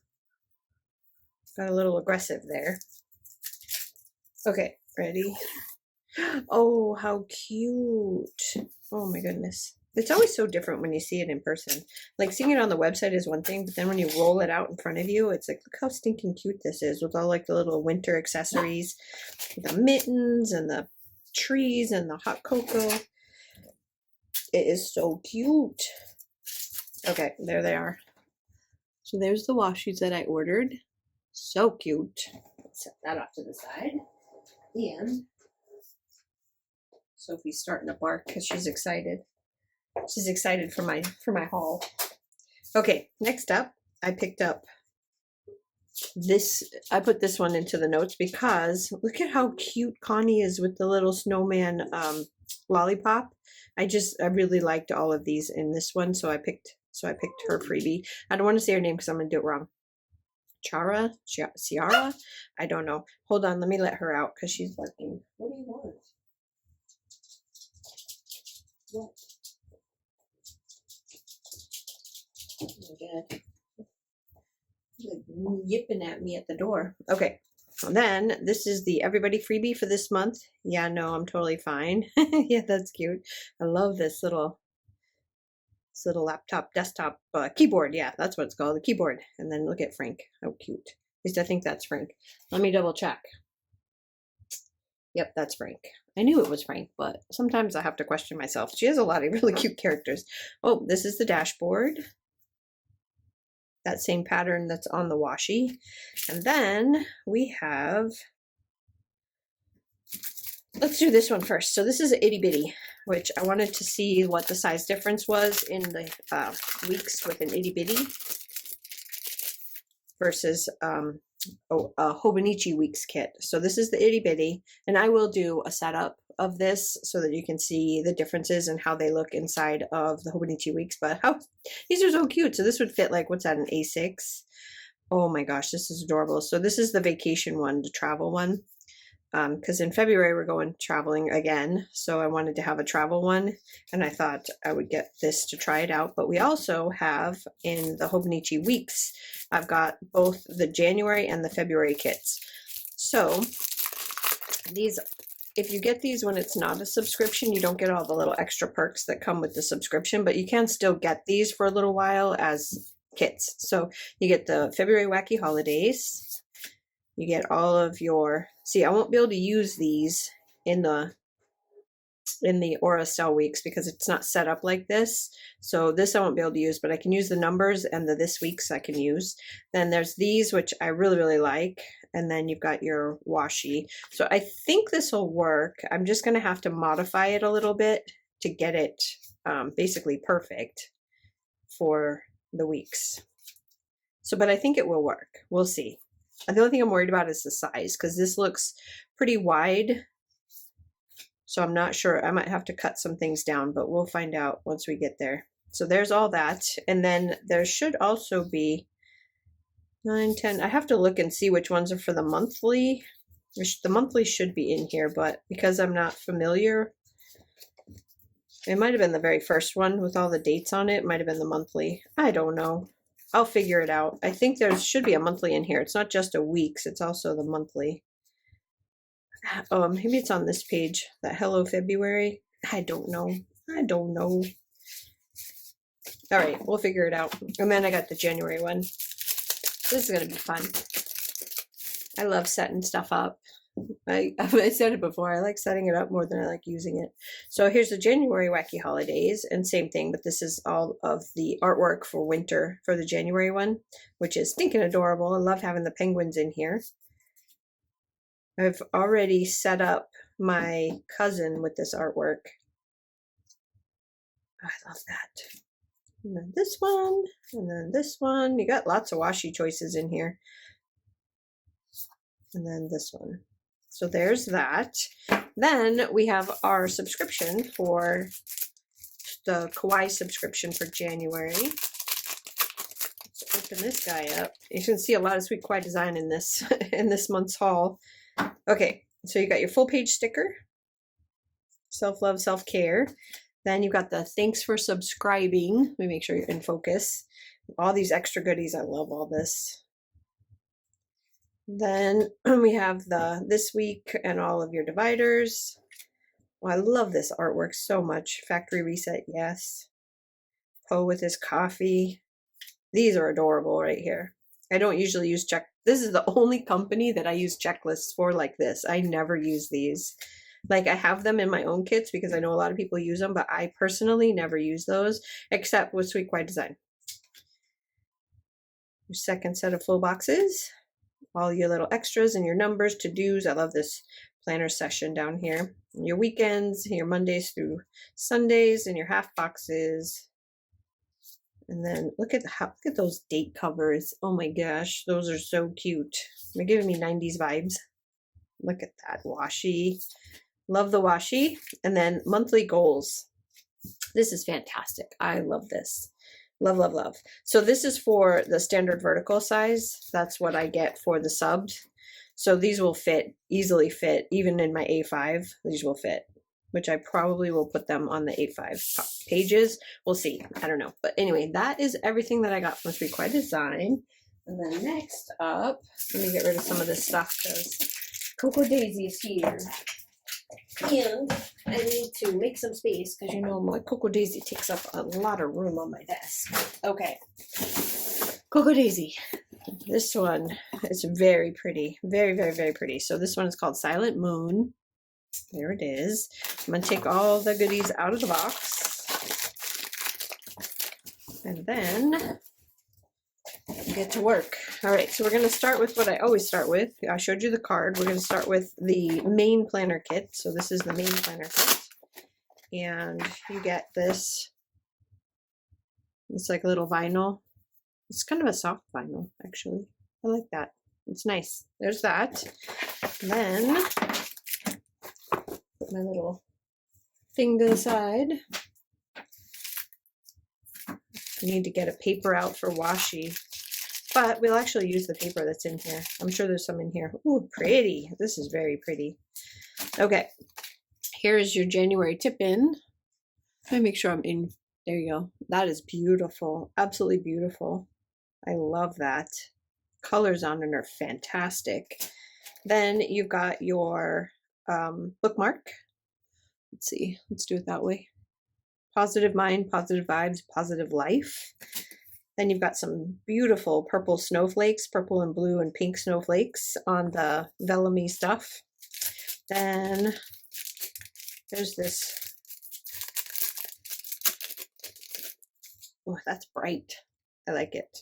got a little aggressive there. Okay, ready? Oh, how cute. Oh my goodness. It's always so different when you see it in person. Like, seeing it on the website is one thing, but then when you roll it out in front of you, it's like, look how stinking cute this is, with all like the little winter accessories, the mittens and the trees and the hot cocoa. It is so cute. Okay, there they are. So there's the washis that I ordered. So cute. Let's set that off to the side. And Sophie's starting to bark because she's excited. She's excited for my haul. Okay, next up, I picked up this. I put this one into the notes because look at how cute Connie is with the little snowman lollipop. I really liked all of these in this one, so I picked her freebie. I don't want to say her name because I'm gonna do it wrong. Ciara? I don't know. Hold on, let me let her out because she's barking. What do you want? What? Oh my God. She's like yipping at me at the door. Okay. And then this is the everybody freebie for this month. Yeah, no, I'm totally fine. Yeah, that's cute. I love this little laptop desktop keyboard. Yeah, that's what it's called, the keyboard. And then look at Frank, how cute. least I think that's Frank. Let me double check. Yep, that's Frank. I knew it was Frank, but sometimes I have to question myself. She has a lot of really cute characters. Oh, this is the dashboard. That same pattern that's on the washi. And then we have, let's do this one first. So this is an itty bitty, which I wanted to see what the size difference was in the weeks with an itty bitty versus a Hobonichi Weeks kit. So this is the itty bitty, and I will do a setup of this so that you can see the differences and how they look inside of the Hobonichi Weeks. But how these are so cute. So this would fit like, what's that, an A6? Oh my gosh, this is adorable. So this is the vacation one, the travel one. Because in February we're going traveling again, so I wanted to have a travel one, and I thought I would get this to try it out. But we also have in the Hobonichi Weeks, I've got both the January and the February kits. So these, if you get these when it's not a subscription, you don't get all the little extra perks that come with the subscription, but you can still get these for a little while as kits. So you get the February Wacky Holidays. You get all of your, see, I won't be able to use these in the Aura Cell Weeks because it's not set up like this. So this I won't be able to use, but I can use the numbers, and the this week's I can use. Then there's these, which I really, really like. And then you've got your washi. So I think this will work. I'm just going to have to modify it a little bit to get it basically perfect for the weeks. So, but I think it will work. We'll see. And the only thing I'm worried about is the size, because this looks pretty wide. So I'm not sure. I might have to cut some things down, but we'll find out once we get there. So there's all that. And then there should also be 9, 10. I have to look and see which ones are for the monthly. The monthly should be in here, but because I'm not familiar, it might have been the very first one with all the dates on it. It might have been the monthly. I don't know. I'll figure it out. I think there should be a monthly in here. It's not just a week's, it's also the monthly. Maybe it's on this page, that Hello February. I don't know. I don't know. All right, we'll figure it out. And then I got the January one. This is going to be fun. I love setting stuff up. I said it before, I like setting it up more than I like using it. So here's the January Wacky Holidays, and same thing, but this is all of the artwork for winter for the January one, which is stinking adorable. I love having the penguins in here. I've already set up my cousin with this artwork. I love that. And then this one, and then this one. You got lots of washi choices in here. And then this one. So there's that. Then we have our subscription for the Kawaii subscription for January. Let's open this guy up. You can see a lot of sweet Kawaii design in this in this month's haul. Okay, so you got your full page sticker, self-love, self-care. Then you've got the thanks for subscribing. Let me make sure you're in focus. All these extra goodies. I love all this. Then we have the this week and all of your dividers. Oh, I love this artwork so much. Factory reset, yes. Poe with his coffee. These are adorable right here. I don't usually use this is the only company that I use checklists for like this. I never use these. Like, I have them in my own kits because I know a lot of people use them, but I personally never use those except with Sweet Kawaii Design. Your second set of full boxes. All your little extras and your numbers, to-dos. I love this planner session down here. Your weekends, your Mondays through Sundays, and your half boxes. And then look at those date covers. Oh my gosh, those are so cute. They're giving me 90s vibes. Look at that washi. Love the washi. And then monthly goals. This is fantastic. I love this. Love, love, love. So this is for the standard vertical size. That's what I get for the subs. So these will fit, easily fit, even in my A5. These will fit, which I probably will put them on the A5 pages. We'll see. I don't know. But anyway, that is everything that I got from Sweet Kawaii Design. And then next up, let me get rid of some of this stuff because Coco Daisy is here. And I need to make some space because you know my Coco Daisy takes up a lot of room on my desk. Okay. Coco Daisy. This one It's very pretty. Very, very, very pretty. So this one is called Silent Moon. There it is. I'm going to take all the goodies out of the box. And then get to work. All right, so we're going to start with what I always start with. I showed you the card. We're going to start with the main planner kit. So this is the main planner kit. And you get this. It's like a little vinyl. It's kind of a soft vinyl, actually. I like that. It's nice. There's that. And then put my little thing to the side. I need to get a paper out for washi. But we'll actually use the paper that's in here. I'm sure there's some in here. Ooh, pretty. This is very pretty. Okay. Here's your January tip-in. Let me make sure I'm in. There you go. That is beautiful. Absolutely beautiful. I love that. Colors on it are fantastic. Then you've got your bookmark. Let's see. Let's do it that way. Positive mind, positive vibes, positive life. Then you've got some beautiful purple snowflakes, purple and blue and pink snowflakes on the vellum-y stuff. Then there's this. Oh, that's bright. I like it.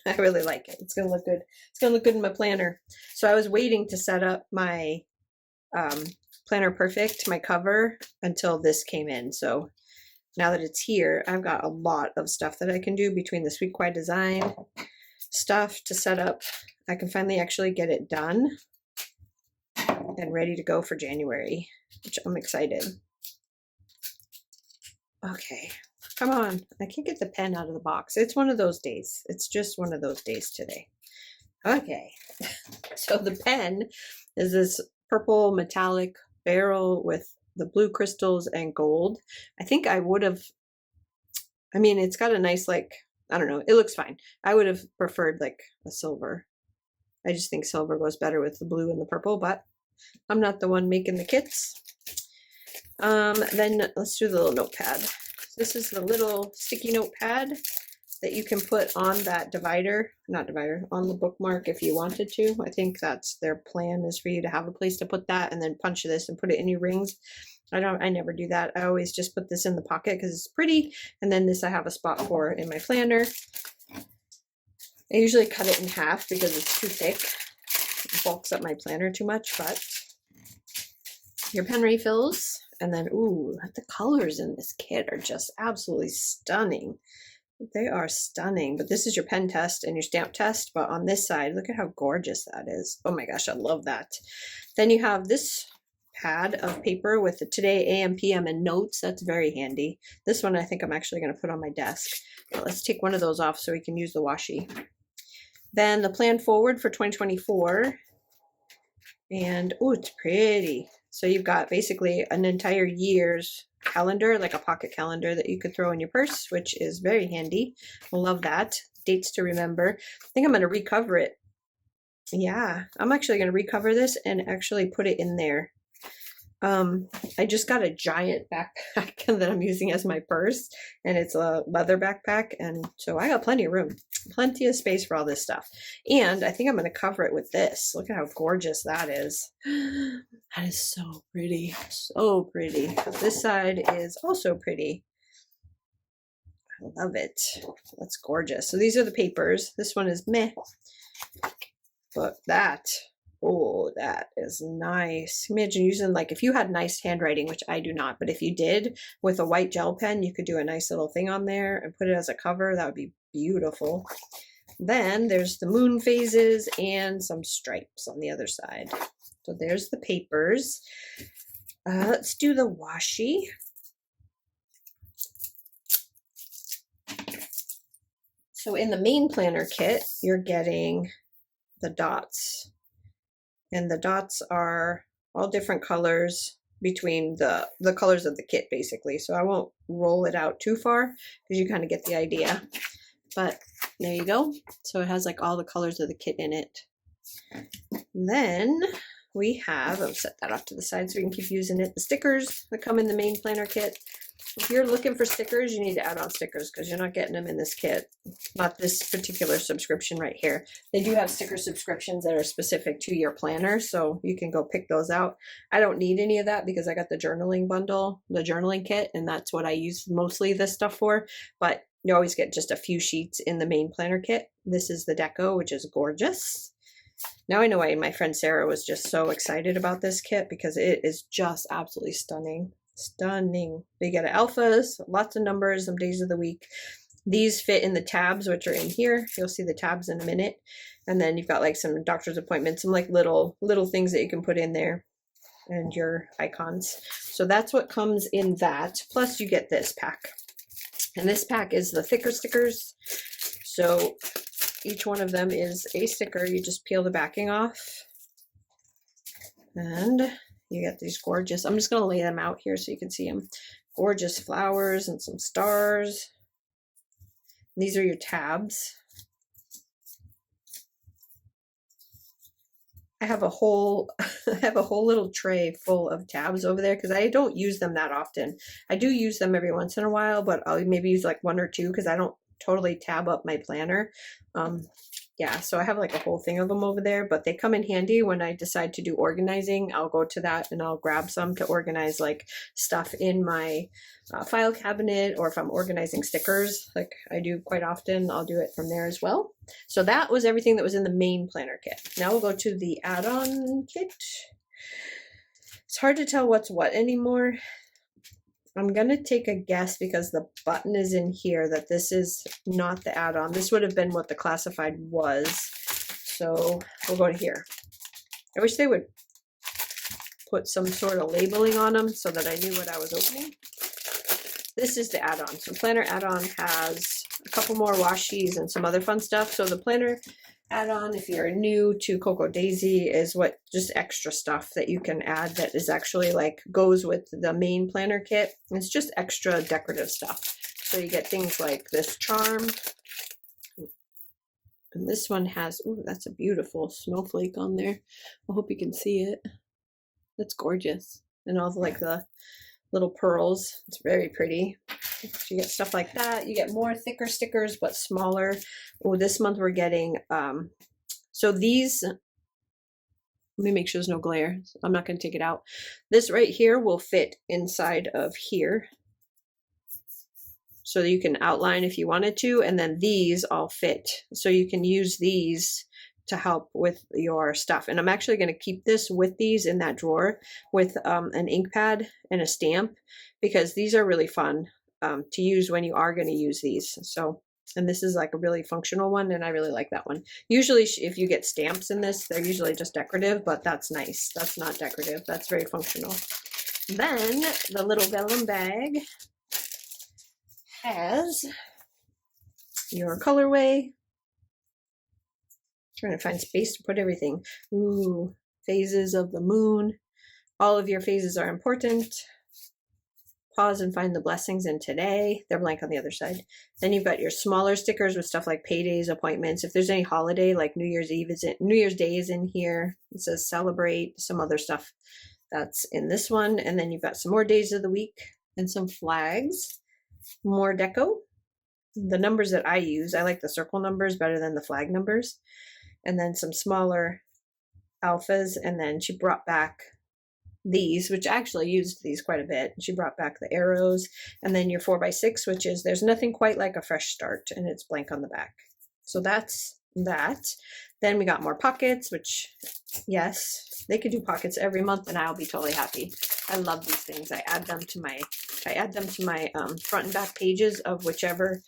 I really like it. It's going to look good. It's going to look good in my planner. So I was waiting to set up my Planner Perfect, my cover, until this came in. So now that it's here, I've got a lot of stuff that I can do between the Sweet Kawaii Design stuff to set up. I can finally actually get it done and ready to go for January, which I'm excited. Okay, come on. I can't get the pen out of the box. It's one of those days. It's just one of those days today. Okay, so the pen is this purple metallic barrel with the blue crystals and gold. I think I would have, I mean, it's got a nice, like, I don't know, it looks fine. I would have preferred like a silver. I just think silver goes better with the blue and the purple, but I'm not the one making the kits. Then let's do the little notepad. This is the little sticky notepad that you can put on that divider, not divider, on the bookmark if you wanted to. I think that's their plan, is for you to have a place to put that and then punch this and put it in your rings. I never do that. I always just put this in the pocket because it's pretty. And then this I have a spot for in my planner. I usually cut it in half because it's too thick. It bulks up my planner too much, but your pen refills. And then, ooh, the colors in this kit are just absolutely stunning. They are stunning. But this is your pen test and your stamp test. But on this side, look at how gorgeous that is. Oh my gosh, I love that. Then you have this pad of paper with the today, AM, PM, and notes. That's very handy. This one I think I'm actually going to put on my desk. But let's take one of those off so we can use the washi. Then the plan forward for 2024. And, oh, it's pretty. So you've got basically an entire year's calendar, like a pocket calendar that you could throw in your purse, which is very handy. I love that. Dates to remember. I think I'm going to recover it. Yeah, I'm actually going to recover this and actually put it in there. I just got a giant backpack that I'm using as my purse, and it's a leather backpack, and so I got plenty of room, plenty of space for all this stuff. And I think I'm going to cover it with this. Look at how gorgeous that is. That is so pretty, so pretty. This side is also pretty. I love it. That's gorgeous. So these are the papers. This one is meh, but that, oh, that is nice. Imagine using, like, if you had nice handwriting, which I do not, but if you did with a white gel pen, you could do a nice little thing on there and put it as a cover. That would be beautiful. Then there's the moon phases and some stripes on the other side. So there's the papers. Let's do the washi. So in the main planner kit, you're getting the dots. And the dots are all different colors between the colors of the kit, basically. So I won't roll it out too far because you kind of get the idea. But there you go. So it has like all the colors of the kit in it. Then we have, I'll set that off to the side so we can keep using it, the stickers that come in the main planner kit. if you're looking for stickers, you need to add on stickers because you're not getting them in this kit. Not this particular subscription right here. They do have sticker subscriptions that are specific to your planner, so you can go pick those out. I don't need any of that because I got the journaling bundle, the journaling kit, and that's what I use mostly this stuff for. But you always get just a few sheets in the main planner kit. This is the deco, which is gorgeous. Now I know why my friend Sarah was just so excited about this kit because it is just absolutely stunning. Stunning. They get alphas, lots of numbers, some days of the week. These fit in the tabs, which are in here. You'll see the tabs in a minute. And then you've got like some doctor's appointments, some like little things that you can put in there and your icons. So that's what comes in that. Plus you get this pack. And this pack is the thicker stickers. So each one of them is a sticker. You just peel the backing off. And you get these gorgeous, I'm just going to lay them out here so you can see them. Gorgeous flowers and some stars. These are your tabs. I have a whole little tray full of tabs over there because I don't use them that often. I do use them every once in a while, but I'll maybe use like one or two because I don't totally tab up my planner. Yeah, so I have like a whole thing of them over there, but they come in handy when I decide to do organizing. I'll go to that and I'll grab some to organize like stuff in my file cabinet, or if I'm organizing stickers, like I do quite often, I'll do it from there as well. So that was everything that was in the main planner kit. Now we'll go to the add-on kit. It's hard to tell what's what anymore. I'm going to take a guess because the button is in here that this is not the add-on. This would have been what the classified was. So we'll go to here. I wish they would put some sort of labeling on them so that I knew what I was opening. This is the add-on. So planner add-on has a couple more washies and some other fun stuff. So the planner add-on, if you're new to Coco Daisy, is what just extra stuff that you can add that is actually like goes with the main planner kit. It's just extra decorative stuff. So you get things like this charm. And this one has, ooh, that's a beautiful snowflake on there. I hope you can see it. That's gorgeous. And all the, like the little pearls. It's very pretty. So you get stuff like that. You get more thicker stickers, but smaller. Oh, this month we're getting, so these, let me make sure there's no glare. I'm not going to take it out. This right here will fit inside of here. So you can outline if you wanted to, and then these all fit. So you can use these to help with your stuff. And I'm actually going to keep this with these in that drawer with an ink pad and a stamp, because these are really fun to use when you are going to use these. So, and this is like a really functional one, and I really like that one. Usually if you get stamps in this, they're usually just decorative, but that's nice. That's not decorative. That's very functional. Then the little vellum bag has your colorway. Trying to find space to put everything. Ooh, phases of the moon. All of your phases are important. Pause and find the blessings in today. They're blank on the other side. Then you've got your smaller stickers with stuff like paydays, appointments. If there's any holiday like New Year's Eve is in, New Year's Day is in here. It says celebrate, some other stuff that's in this one. And then you've got some more days of the week and some flags, more deco. The numbers that I use, I like the circle numbers better than the flag numbers. And then some smaller alphas. And then she brought back these, which I actually used these quite a bit. She brought back the arrows, and then your 4x6, which is there's nothing quite like a fresh start, and it's blank on the back. So that's that. Then we got more pockets, which yes, they could do pockets every month and I'll be totally happy. I love these things. I add them to my front and back pages of whichever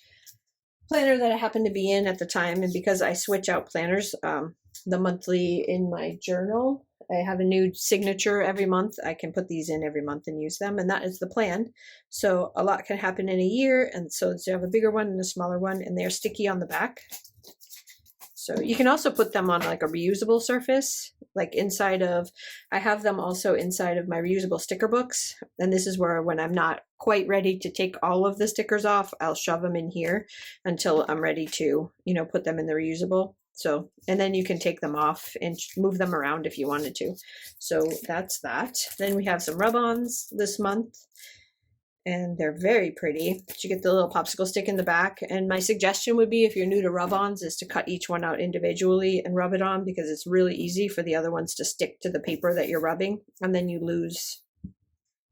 planner that I happen to be in at the time. And because I switch out planners, the monthly in my journal, I have a new signature every month. I can put these in every month and use them, and that is the plan. So a lot can happen in a year, and so you have a bigger one and a smaller one, and they're sticky on the back. So you can also put them on like a reusable surface, like inside of, I have them also inside of my reusable sticker books. And this is where, when I'm not quite ready to take all of the stickers off, I'll shove them in here until I'm ready to, you know, put them in the reusable. So, and then you can take them off and move them around if you wanted to. So that's that. Then we have some rub-ons this month. and they're very pretty. You get the little popsicle stick in the back, and my suggestion would be, if you're new to rub-ons, is to cut each one out individually and rub it on, because it's really easy for the other ones to stick to the paper that you're rubbing, and then you lose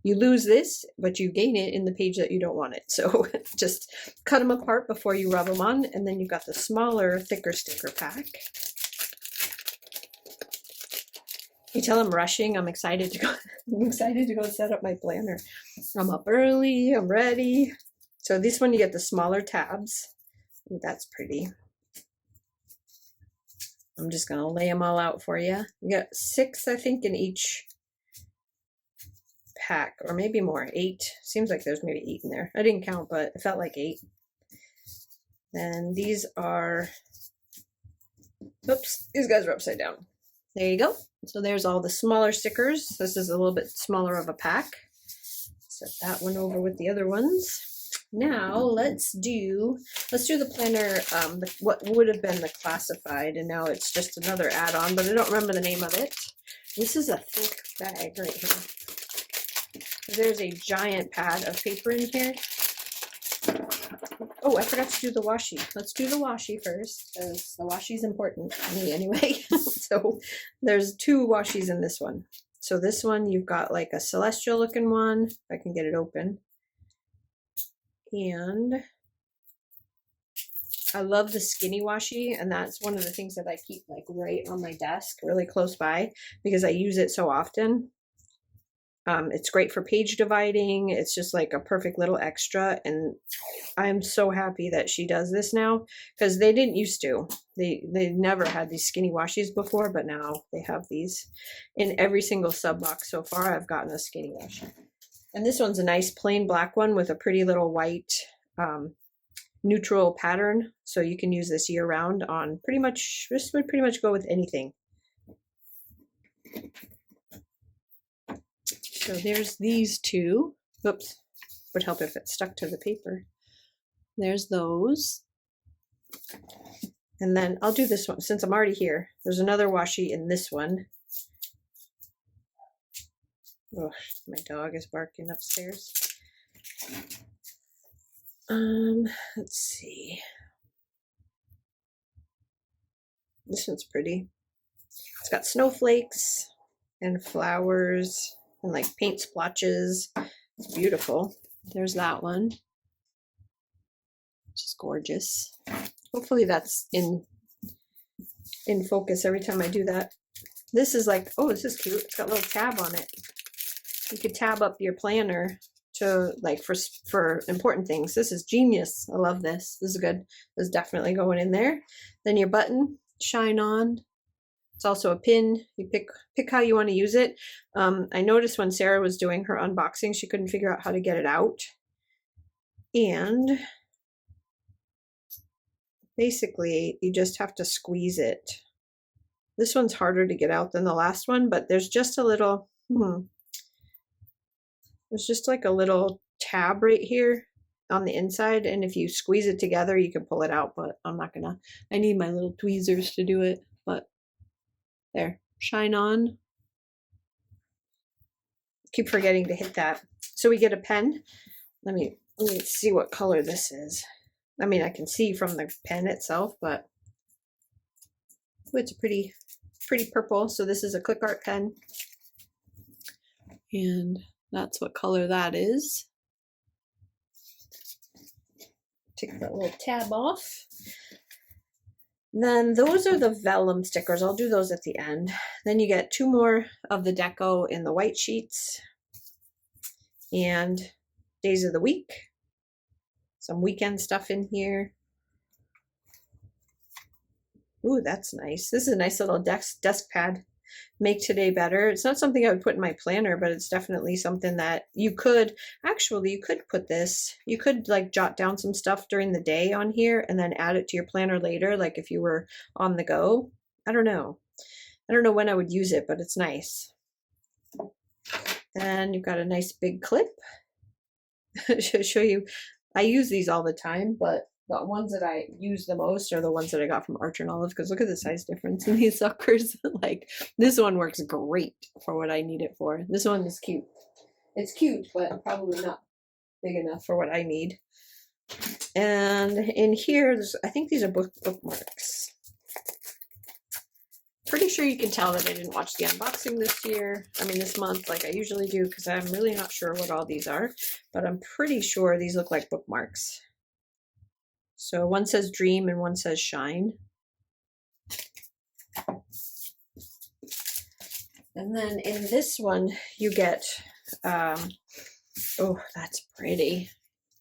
this, but you gain it in the page that you don't want it. So just cut them apart before you rub them on, and then you've got the smaller, thicker sticker pack. You tell I'm rushing. I'm excited to go. I'm excited to go set up my planner. I'm up early. I'm ready. So this one, you get the smaller tabs. Ooh, that's pretty. I'm just gonna lay them all out for you. You got 6, I think, in each pack, or maybe more. 8. Seems like there's maybe 8 in there. I didn't count, but it felt like 8. And these are. Oops, these guys are upside down. There you go. So there's all the smaller stickers. This is a little bit smaller of a pack. Set that one over with the other ones. Now let's do the planner, what would have been the classified, and now it's just another add-on, but I don't remember the name of it. This is a thick bag right here. There's a giant pad of paper in here. Oh, I forgot to do the washi. Let's do the washi first, because the washi is important to me anyway. So there's 2 washis in this one. So this one, you've got like a celestial looking one, if I can get it open. And I love the skinny washi, and that's one of the things that I keep like right on my desk, really close by, because I use it so often. It's great for page dividing. It's just like a perfect little extra, and I'm so happy that she does this now, because they didn't used to. They never had these skinny washis before, but now they have these in every single sub box so far. I've gotten a skinny washi, and this one's a nice plain black one with a pretty little white neutral pattern, so you can use this year round on pretty much. This would pretty much go with anything. So there's these 2. Oops, would help if it stuck to the paper. There's those. And then I'll do this one since I'm already here. There's another washi in this one. Oh, my dog is barking upstairs. Let's see. This one's pretty. It's got snowflakes and flowers and like paint splotches. It's beautiful. There's that one. Just gorgeous. Hopefully that's in focus every time I do that. This is like, oh, this is cute. It's got a little tab on it. You could tab up your planner to like for important things. This is genius. I love this. This is good. This is definitely going in there. Then your button, shine on. It's also a pin. You pick how you want to use it. I noticed when Sarah was doing her unboxing, she couldn't figure out how to get it out. And basically, you just have to squeeze it. This one's harder to get out than the last one, but there's just a little, there's just like a little tab right here on the inside, and if you squeeze it together, you can pull it out, but I'm not gonna. I need my little tweezers to do it, but there, shine on. Keep forgetting to hit that. So we get a pen. Let me see what color this is. I mean, I can see from the pen itself, but it's a pretty purple. So this is a click art pen, and that's what color that is. Take that little tab off. Then those are the vellum stickers. I'll do those at the end. Then you get 2 more of the deco in the white sheets, and days of the week. Some weekend stuff in here. Ooh, that's nice. This is a nice little desk pad. Make today better. It's not something I would put in my planner, but it's definitely something that you could put this. You could like jot down some stuff during the day on here and then add it to your planner later, like if you were on the go. I don't know when I would use it, but it's nice. Then you've got a nice big clip. Show you. I use these all the time, but the ones that I use the most are the ones that I got from Archer and Olive, because look at the size difference in these suckers. Like, this one works great for what I need it for. This one is cute. It's cute, but probably not big enough for what I need. And in here, I think these are bookmarks. Pretty sure you can tell that I didn't watch the unboxing this month like I usually do, because I'm really not sure what all these are, but I'm pretty sure these look like bookmarks. So one says dream and one says shine. And then in this one, you get, oh, that's pretty.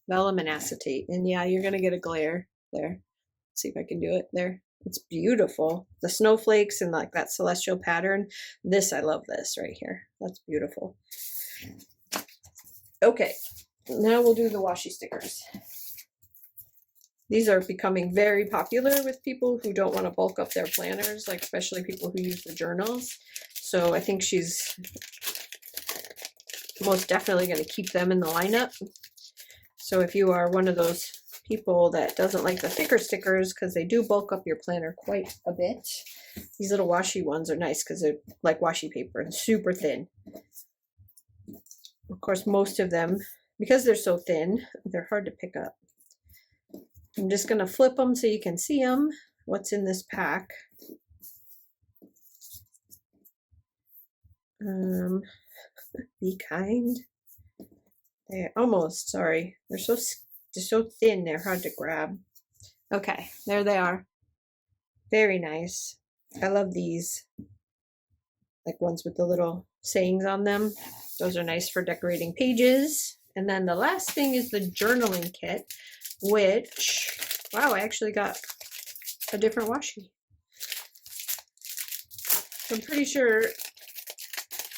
Vellum and acetate. And yeah, you're going to get a glare there. Let's see if I can do it there. It's beautiful. The snowflakes and like that celestial pattern. I love this right here. That's beautiful. Okay, now we'll do the washi stickers. These are becoming very popular with people who don't want to bulk up their planners, like especially people who use the journals. So I think she's most definitely going to keep them in the lineup. So if you are one of those people that doesn't like the thicker stickers because they do bulk up your planner quite a bit, these little washi ones are nice because they're like washi paper and super thin. Of course, most of them, because they're so thin, they're hard to pick up. I'm just going to flip them so you can see them, what's in this pack. Be kind. They're almost, sorry, they're so thin, they're hard to grab. Okay, there they are. Very nice. I love these, like ones with the little sayings on them. Those are nice for decorating pages. And then the last thing is the journaling kit, which, wow, I actually got a different washi. So I'm pretty sure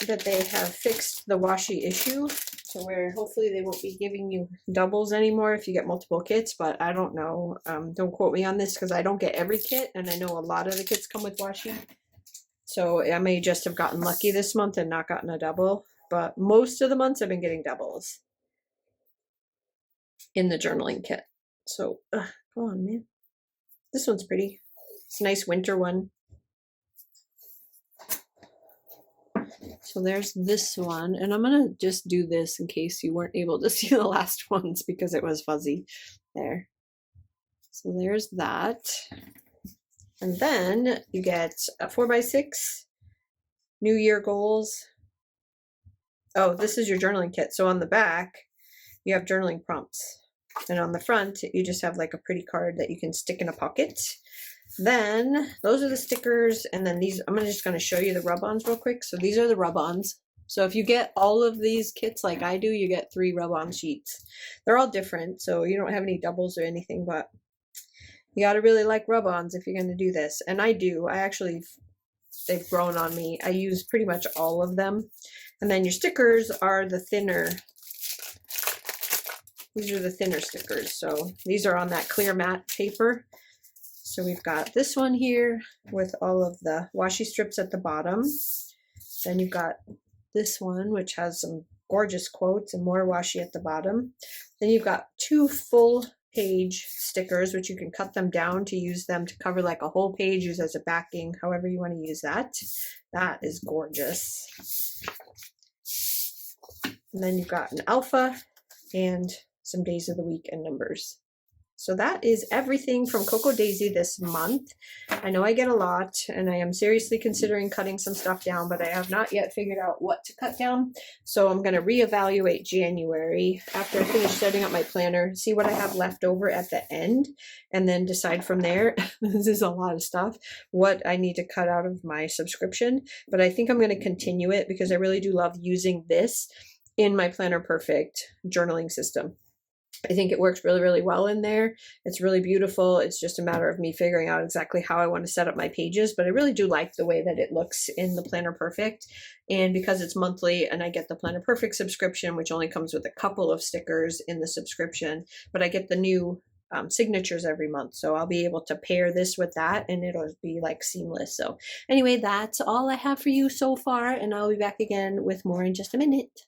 that they have fixed the washi issue, so where hopefully they won't be giving you doubles anymore if you get multiple kits, but I don't know. Don't quote me on this because I don't get every kit, and I know a lot of the kits come with washi. So I may just have gotten lucky this month and not gotten a double, but most of the months I've been getting doubles in the journaling kit. So, come on, man. This one's pretty. It's a nice winter one. So there's this one, and I'm going to just do this in case you weren't able to see the last ones because it was fuzzy there. So there's that. And then you get a 4x6, New Year goals. Oh, this is your journaling kit. So on the back, you have journaling prompts. And on the front, you just have like a pretty card that you can stick in a pocket. Then those are the stickers, and then these, I'm just going to show you the rub-ons real quick. So these are the rub-ons. So if you get all of these kits like I do, you get 3 rub-on sheets. They're all different, so you don't have any doubles or anything, but you got to really like rub-ons if you're going to do this. And I do. They've grown on me. I use pretty much all of them. And then your stickers are the thinner. These are the thinner stickers. So these are on that clear matte paper. So we've got this one here with all of the washi strips at the bottom. Then you've got this one, which has some gorgeous quotes and more washi at the bottom. Then you've got 2 full page stickers, which you can cut them down to use them to cover like a whole page, use as a backing, however you want to use that. That is gorgeous. And then you've got an alpha and some days of the week and numbers. So that is everything from Coco Daisy this month. I know I get a lot, and I am seriously considering cutting some stuff down, but I have not yet figured out what to cut down. So I'm going to reevaluate January after I finish setting up my planner, see what I have left over at the end, and then decide from there, this is a lot of stuff, what I need to cut out of my subscription. But I think I'm going to continue it because I really do love using this in my Planner Perfect journaling system. I think it works really, really well in there. It's really beautiful. It's just a matter of me figuring out exactly how I want to set up my pages, but I really do like the way that it looks in the Planner Perfect. And because it's monthly and I get the Planner Perfect subscription, which only comes with a couple of stickers in the subscription, but I get the new signatures every month. So I'll be able to pair this with that and it'll be like seamless. So anyway, that's all I have for you so far, and I'll be back again with more in just a minute.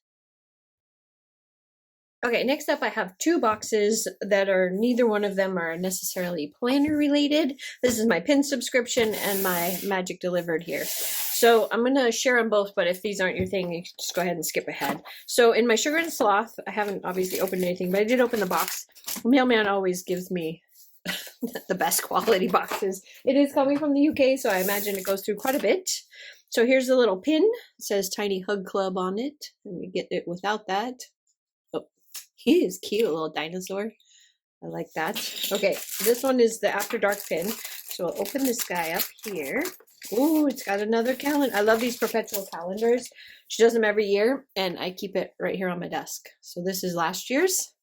Okay, next up I have 2 boxes that are, neither one of them are necessarily planner related. This is my pin subscription and my Magic Delivered here. So I'm going to share them both, but if these aren't your thing, you can just go ahead and skip ahead. So in my Sugar and Sloth, I haven't obviously opened anything, but I did open the box. The mailman always gives me the best quality boxes. It is coming from the UK, so I imagine it goes through quite a bit. So here's the little pin. It says Tiny Hug Club on it. Let me get it without that. Oh, he is cute, a little dinosaur. I like that. Okay, this one is the After Dark pin. So I'll open this guy up here. Ooh, it's got another calendar. I love these perpetual calendars. She does them every year, and I keep it right here on my desk. So this is last year's.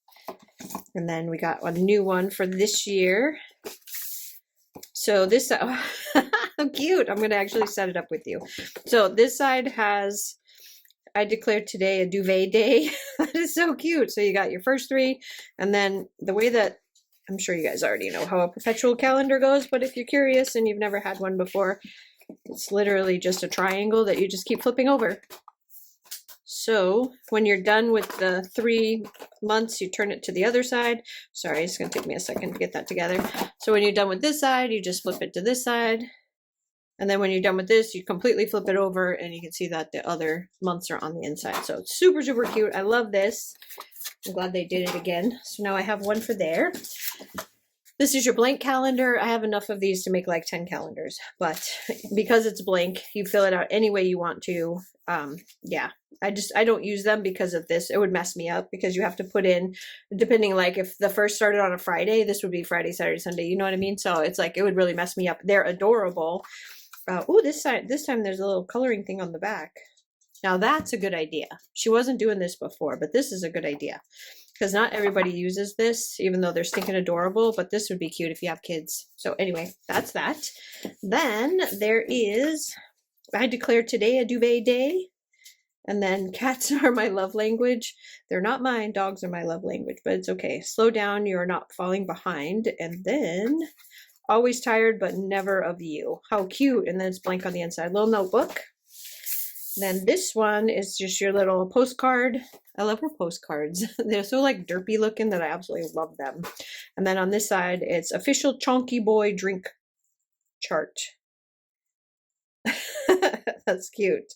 And then we got a new one for this year. So this, how cute. I'm going to actually set it up with you. So this side has, I declared today a duvet day. That is so cute. So you got your first three, and then the way that, I'm sure you guys already know how a perpetual calendar goes, but if you're curious and you've never had one before, it's literally just a triangle that you just keep flipping over. So when you're done with the 3 months, you turn it to the other side. Sorry, it's going to take me a second to get that together. So when you're done with this side, you just flip it to this side. And then when you're done with this, you completely flip it over, and you can see that the other months are on the inside. So it's super, super cute. I love this. I'm glad they did it again. So now I have one for there. This is your blank calendar. I have enough of these to make like 10 calendars, but because it's blank, you fill it out any way you want to. Yeah, I don't use them because of this. It would mess me up because you have to put in, depending, like if the first started on a Friday, this would be Friday, Saturday, Sunday. You know what I mean? So it's like, it would really mess me up. They're adorable. Oh, this time there's a little coloring thing on the back. Now that's a good idea. She wasn't doing this before, but this is a good idea because not everybody uses this, even though they're stinking adorable, but this would be cute if you have kids. So anyway, that's that. Then there is, I declared today a duvet day, and then cats are my love language. They're not mine. Dogs are my love language, but it's okay. Slow down. You're not falling behind. And then always tired, but never of you. How cute. And then it's blank on the inside. Little notebook. Then this one is just your little postcard. I love her postcards. They're so like derpy looking that I absolutely love them. And then on this side, it's official Chonky Boy drink chart. That's cute.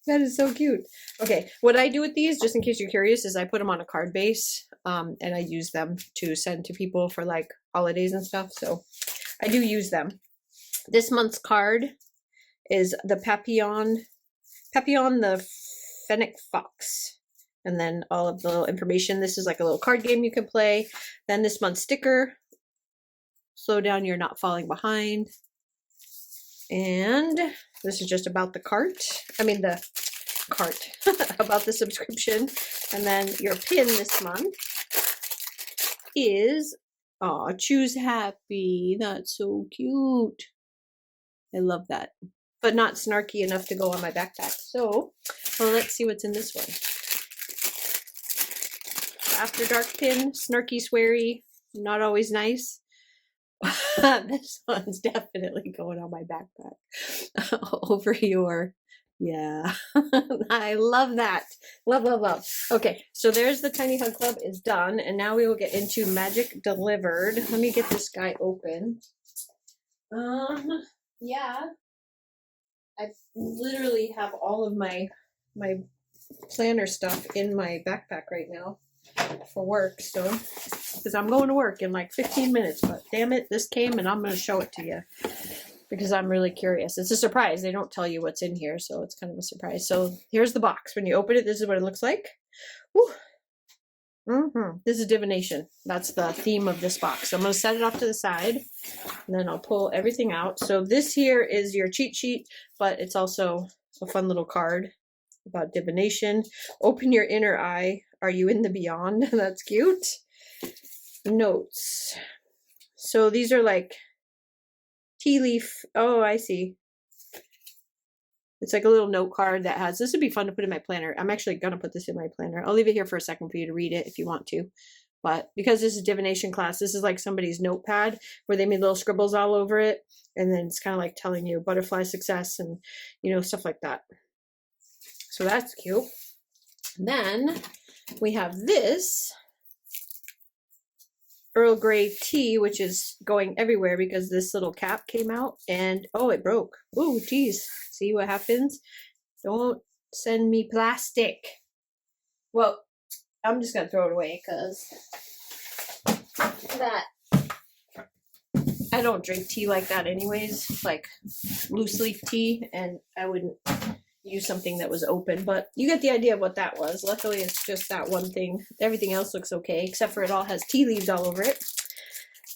That is so cute. Okay, what I do with these, just in case you're curious, is I put them on a card base, and I use them to send to people for like holidays and stuff. So I do use them. This month's card is the Papillon the Fennec Fox. And then all of the little information. This is like a little card game you can play. Then this month's sticker, slow down, you're not falling behind. And this is just about the about the subscription. And then your pin this month is, aw, choose happy. That's so cute. I love that. But not snarky enough to go on my backpack. So, well, let's see what's in this one. After Dark pin, snarky, sweary, not always nice. This one's definitely going on my backpack. Over your, yeah. I love that. Love, love, love. Okay, so there's the Tiny Hug Club is done, and now we will get into Magic Delivered. Let me get this guy open. Yeah. I literally have all of my planner stuff in my backpack right now for work, so because I'm going to work in like 15 minutes, but damn it, this came and I'm going to show it to you because I'm really curious. It's a surprise. They don't tell you what's in here, so it's kind of a surprise. So here's the box. When you open it, this is what it looks like. Woo. This is divination. That's the theme of this box. So I'm going to set it off to the side, and then I'll pull everything out. So this here is your cheat sheet, but it's also a fun little card about divination. Open your inner eye. Are you in the beyond? That's cute. Notes. So these are like tea leaf. Oh, I see. It's like a little note card that has, this would be fun to put in my planner. I'm actually going to put this in my planner. I'll leave it here for a second for you to read it if you want to. But because this is divination class, this is like somebody's notepad where they made little scribbles all over it. And then it's kind of like telling you butterfly success and, you know, stuff like that. So that's cute. Then we have this. Earl Grey tea, which is going everywhere because this little cap came out and oh, it broke. Oh, geez. See what happens? Don't send me plastic. Well, I'm just gonna throw it away because that I don't drink tea like that anyways, like loose leaf tea, and I wouldn't use something that was open, but you get the idea of what that was. Luckily it's just that one thing. Everything else looks okay, except for it all has tea leaves all over it.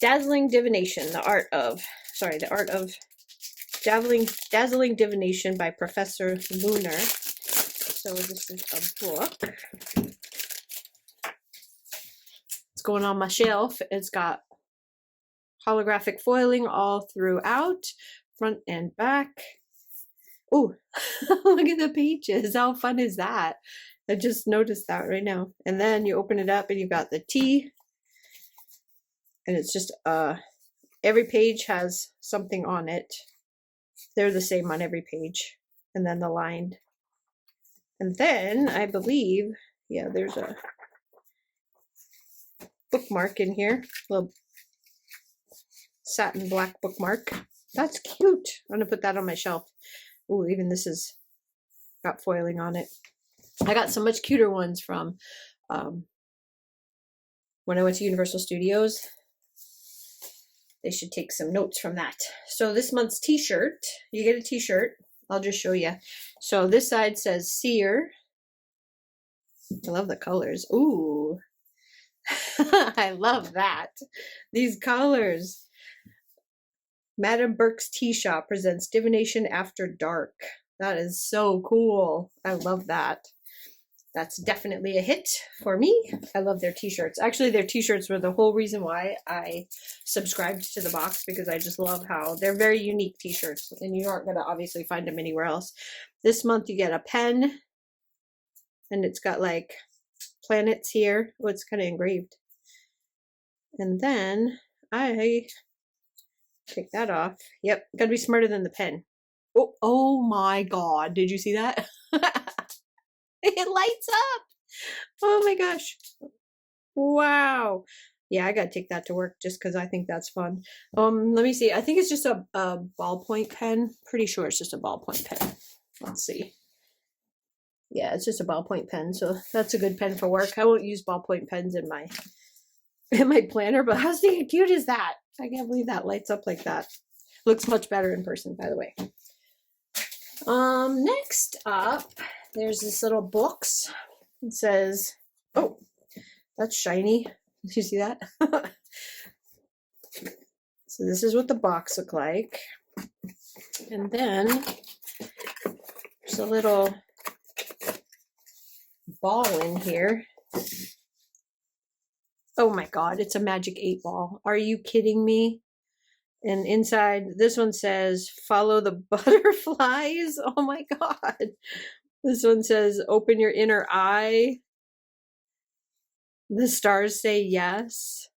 Dazzling Divination, the art of dazzling divination by Professor Lunar. So this is a book. It's going on my shelf. It's got holographic foiling all throughout, front and back. Oh, look at the pages. How fun is that? I just noticed that right now. And then you open it up and you've got the tea. And it's just, every page has something on it. They're the same on every page. And then the lined. And then I believe, yeah, there's a bookmark in here. Little satin black bookmark. That's cute. I'm going to put that on my shelf. Oh, even this has got foiling on it. I got some much cuter ones from when I went to Universal Studios. They should take some notes from that. So this month's t-shirt, you get a t-shirt. I'll just show you. So this side says Seer. I love the colors. Ooh. I love that. These colors. Madam Burke's Tea Shop presents Divination After Dark. That is so cool. I love that. That's definitely a hit for me. I love their t-shirts. Actually, their t-shirts were the whole reason why I subscribed to the box, because I just love how they're very unique t-shirts and you aren't going to obviously find them anywhere else. This month you get a pen and it's got like planets here. Oh, it's kind of engraved. And then I take that off. Yep, gotta be smarter than the pen. Oh my God, did you see that? It lights up. Oh my gosh. Wow. Yeah, I gotta take that to work just because I think that's fun. Let me see. I think it's just a ballpoint pen. Pretty sure it's just a ballpoint pen. Let's see. Yeah, it's just a ballpoint pen, so that's a good pen for work. I won't use ballpoint pens in my planner, but how cute is that? I can't believe that lights up like that. Looks much better in person, by the way. Next up, there's this little box. It says, oh, that's shiny. Did you see that? So this is what the box looked like. And then there's a little ball in here. Oh my God, it's a magic 8 ball. Are you kidding me? And inside, this one says, follow the butterflies. Oh my God. This one says, open your inner eye. The stars say yes.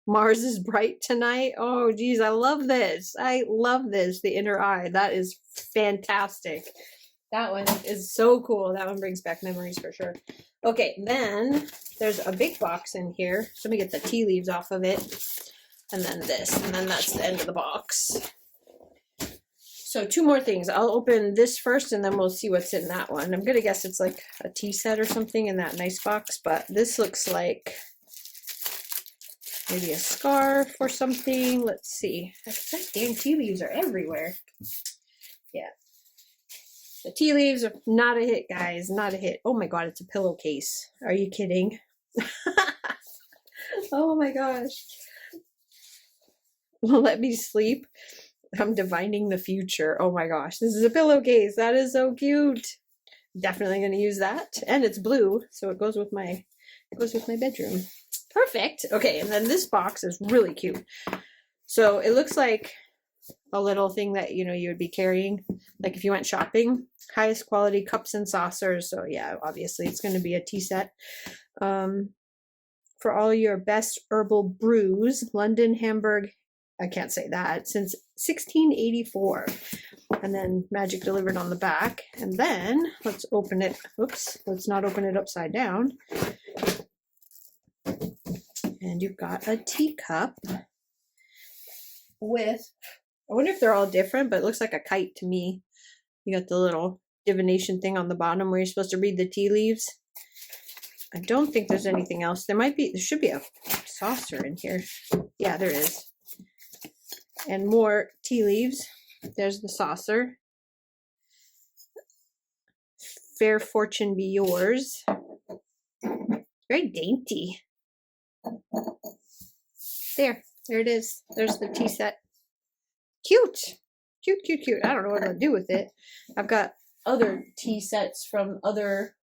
Mars is bright tonight. Oh, geez, I love this. I love this, the inner eye. That is fantastic. That one is so cool. That one brings back memories for sure. Okay, then there's a big box in here. So let me get the tea leaves off of it. And then this. And then that's the end of the box. So 2 more things. I'll open this first and then we'll see what's in that one. I'm going to guess it's like a tea set or something in that nice box. But this looks like maybe a scarf or something. Let's see. That dang tea leaves are everywhere. Yeah. The tea leaves are not a hit, guys. Not a hit. Oh my God, it's a pillowcase. Are you kidding? Oh my gosh. Let me sleep. I'm divining the future. Oh my gosh, this is a pillowcase. That is so cute. Definitely going to use that. And it's blue, so it goes with my bedroom. Perfect. Okay, and then this box is really cute. So it looks like a little thing that, you know, you would be carrying, like if you went shopping. Highest quality cups and saucers. So yeah, obviously it's going to be a tea set. For all your best herbal brews, London, Hamburg, I can't say that, since 1684. And then magic delivered on the back. And then let's open it. Oops, let's not open it upside down. And you've got a teacup with, I wonder if they're all different, but it looks like a kite to me. You got the little divination thing on the bottom where you're supposed to read the tea leaves. I don't think there's anything else. There should be a saucer in here. Yeah, there is. And more tea leaves. There's the saucer. Fair fortune be yours. Very dainty. There it is. There's the tea set. Cute. Cute, cute, cute. I don't know what I'm gonna do with it. I've got other tea sets from other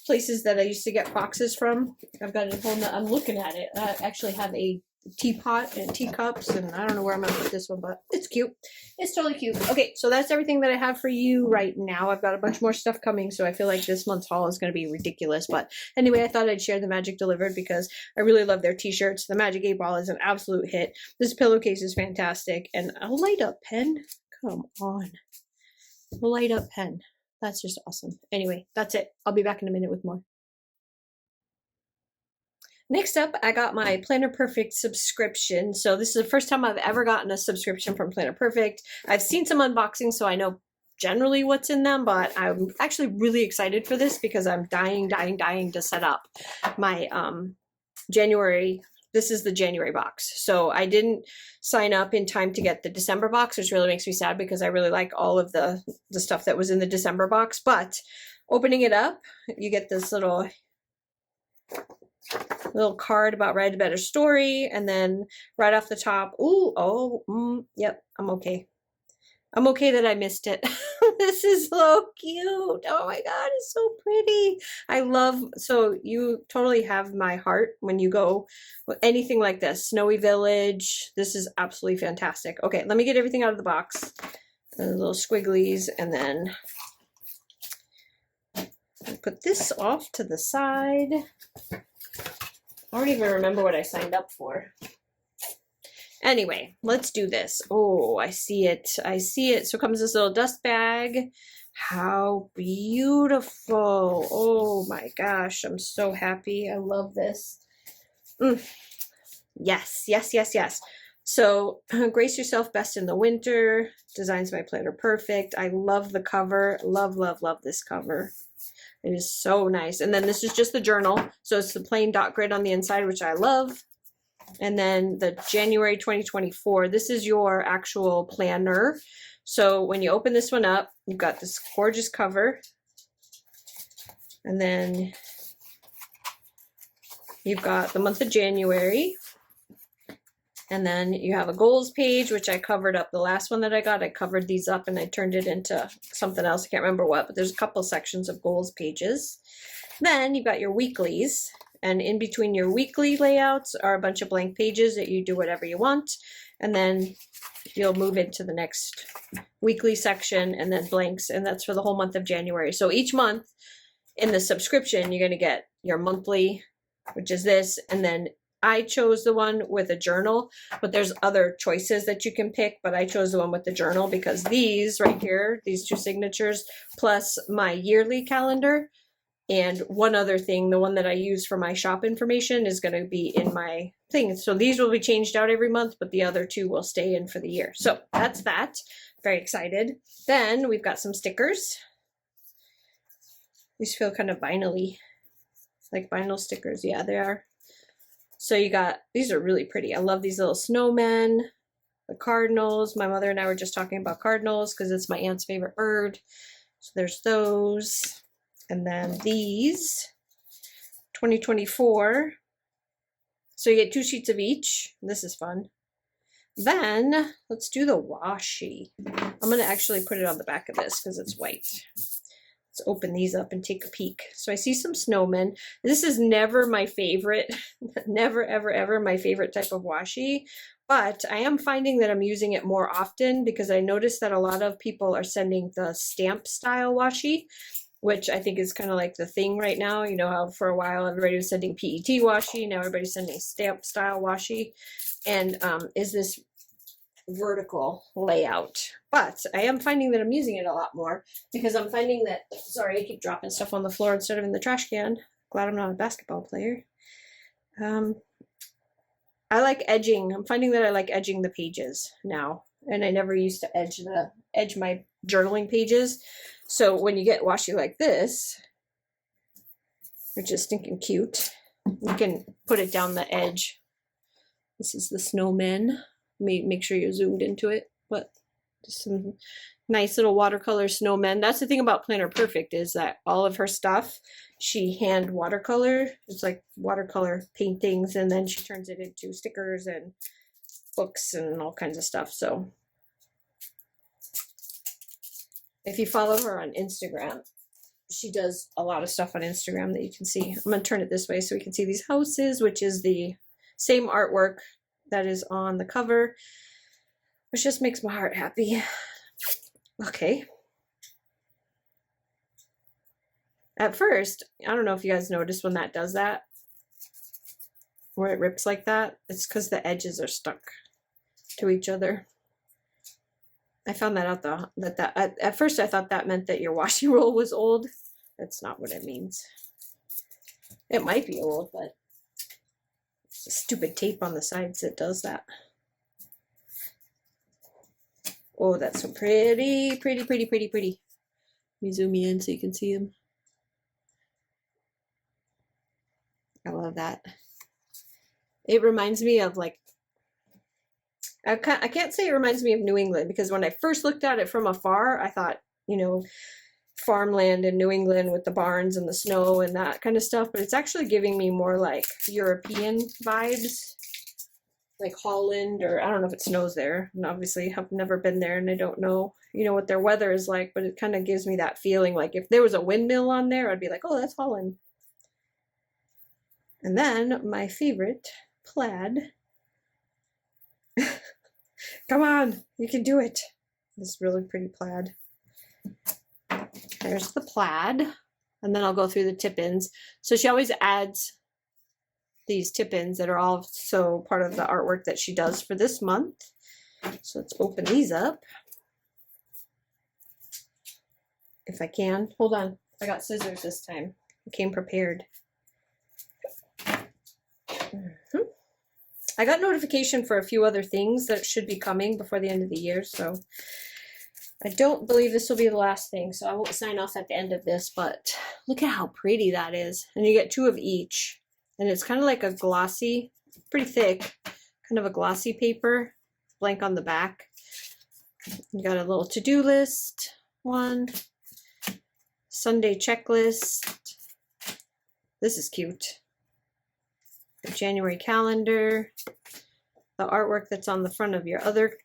places that I used to get boxes from. I've got a whole. I'm looking at it. I actually have a teapot and teacups, and I don't know where I'm gonna put this one, but it's cute. It's totally cute. Okay, so that's everything that I have for you right now. I've got a bunch more stuff coming, so I feel like this month's haul is gonna be ridiculous. But anyway, I thought I'd share the Magic Delivered because I really love their t-shirts. The Magic 8-Ball is an absolute hit. This pillowcase is fantastic, and a light up pen. Come on, a light up pen. That's just awesome. Anyway, that's it. I'll be back in a minute with more. Next up, I got my Planner Perfect subscription. So this is the first time I've ever gotten a subscription from Planner Perfect. I've seen some unboxings, so I know generally what's in them, but I'm actually really excited for this because I'm dying to set up my January. This is the January box. So I didn't sign up in time to get the December box, which really makes me sad because I really like all of the stuff that was in the December box. But opening it up, you get this little card about Write a Better Story, and then right off the top, yep, I'm okay. I'm okay that I missed it. This is so cute. Oh my God, it's so pretty. So you totally have my heart when you go with anything like this. Snowy Village. This is absolutely fantastic. Okay, let me get everything out of the box. The little squigglies, and then I'll put this off to the side. I don't even remember what I signed up for. Anyway, let's do this. Oh, I see it. I see it. So comes this little dust bag. How beautiful. Oh my gosh, I'm so happy. I love this. Yes, yes, yes, yes. So Grace Yourself Best in the Winter. Designs by Planner Perfect. I love the cover. Love, love, love this cover. It is so nice. And then this is just the journal. So it's the plain dot grid on the inside, which I love. And then the January 2024, this is your actual planner. So when you open this one up, you've got this gorgeous cover. And then you've got the month of January. And then you have a goals page, which I covered up. The last one that I got, I covered these up and I turned it into something else. I can't remember what, but there's a couple sections of goals pages. Then you've got your weeklies. And in between your weekly layouts are a bunch of blank pages that you do whatever you want. And then you'll move into the next weekly section and then blanks. And that's for the whole month of January. So each month in the subscription, you're going to get your monthly, which is this. And then I chose the one with a journal, but there's other choices that you can pick. But I chose the one with the journal because these right here, these two signatures, plus my yearly calendar, and one other thing, the one that I use for my shop information is going to be in my thing. So these will be changed out every month, but the other two will stay in for the year. So that's that. Very excited. Then we've got some stickers. These feel kind of vinyl-y, like vinyl stickers. Yeah, they are. So you got, these are really pretty. I love these little snowmen, the cardinals. My mother and I were just talking about cardinals because it's my aunt's favorite bird. So there's those. And then these, 2024. So you get 2 sheets of each. This is fun. Then let's do the washi. I'm going to actually put it on the back of this because it's white. Let's open these up and take a peek. So I see some snowmen. This is never my favorite, never, ever, ever my favorite type of washi. But I am finding that I'm using it more often because I noticed that a lot of people are sending the stamp style washi, which I think is kind of like the thing right now. You know how for a while everybody was sending PET washi, now everybody's sending stamp style washi, and is this vertical layout. But I am finding that I'm using it a lot more because I'm finding that, sorry, I keep dropping stuff on the floor instead of in the trash can. Glad I'm not a basketball player. I like edging. I'm finding that I like edging the pages now. And I never used to edge my journaling pages. So when you get washi like this, which is stinking cute, you can put it down the edge. This is the snowman. Make sure you're zoomed into it, but just some nice little watercolor snowmen. That's the thing about Planner Perfect, is that all of her stuff, she hand watercolor. It's like watercolor paintings, and then she turns it into stickers and books and all kinds of stuff. So if you follow her on Instagram, she does a lot of stuff on Instagram that you can see. I'm going to turn it this way so we can see these houses, which is the same artwork that is on the cover, which just makes my heart happy. Okay. At first, I don't know if you guys noticed when that does that, where it rips like that. It's because the edges are stuck to each other. I found that out though, at first I thought that meant that your washi roll was old. That's not what it means. It might be old, but it's the stupid tape on the sides that does that. Oh, that's so pretty, pretty, pretty, pretty, pretty. Let me zoom you in so you can see them. I love that. It reminds me of like, I can't say it reminds me of New England, because when I first looked at it from afar, I thought, you know, farmland in New England with the barns and the snow and that kind of stuff, but it's actually giving me more like European vibes, like Holland, or I don't know if it snows there, and obviously I've never been there and I don't know, you know, what their weather is like, but it kind of gives me that feeling like if there was a windmill on there, I'd be like, oh, that's Holland. And then my favorite, plaid. Come on, you can do it. This really pretty plaid. There's the plaid. And then I'll go through the tip-ins. So she always adds these tip-ins that are also part of the artwork that she does for this month. So let's open these up. If I can. Hold on. I got scissors this time. I came prepared. I got notification for a few other things that should be coming before the end of the year, so I don't believe this will be the last thing, so I won't sign off at the end of this, but look at how pretty that is. And you get 2 of each, and it's kind of like a glossy, pretty thick, kind of a glossy paper, blank on the back. You got a little to-do list one, Sunday checklist. This is cute. The January calendar, the artwork that's on the front of your other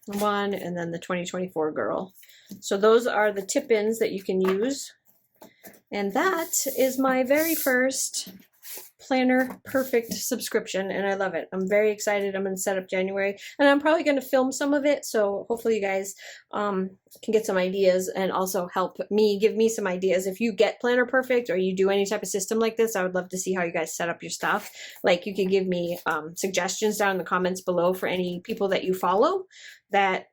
one, and then the 2024 girl. So those are the tip-ins that you can use. And that is my very first Planner Perfect subscription, and I love it. I'm very excited. I'm going to set up January, and I'm probably going to film some of it, so hopefully you guys can get some ideas and also help me, give me some ideas. If you get Planner Perfect or you do any type of system like this, I would love to see how you guys set up your stuff. Like, you can give me suggestions down in the comments below for any people that you follow that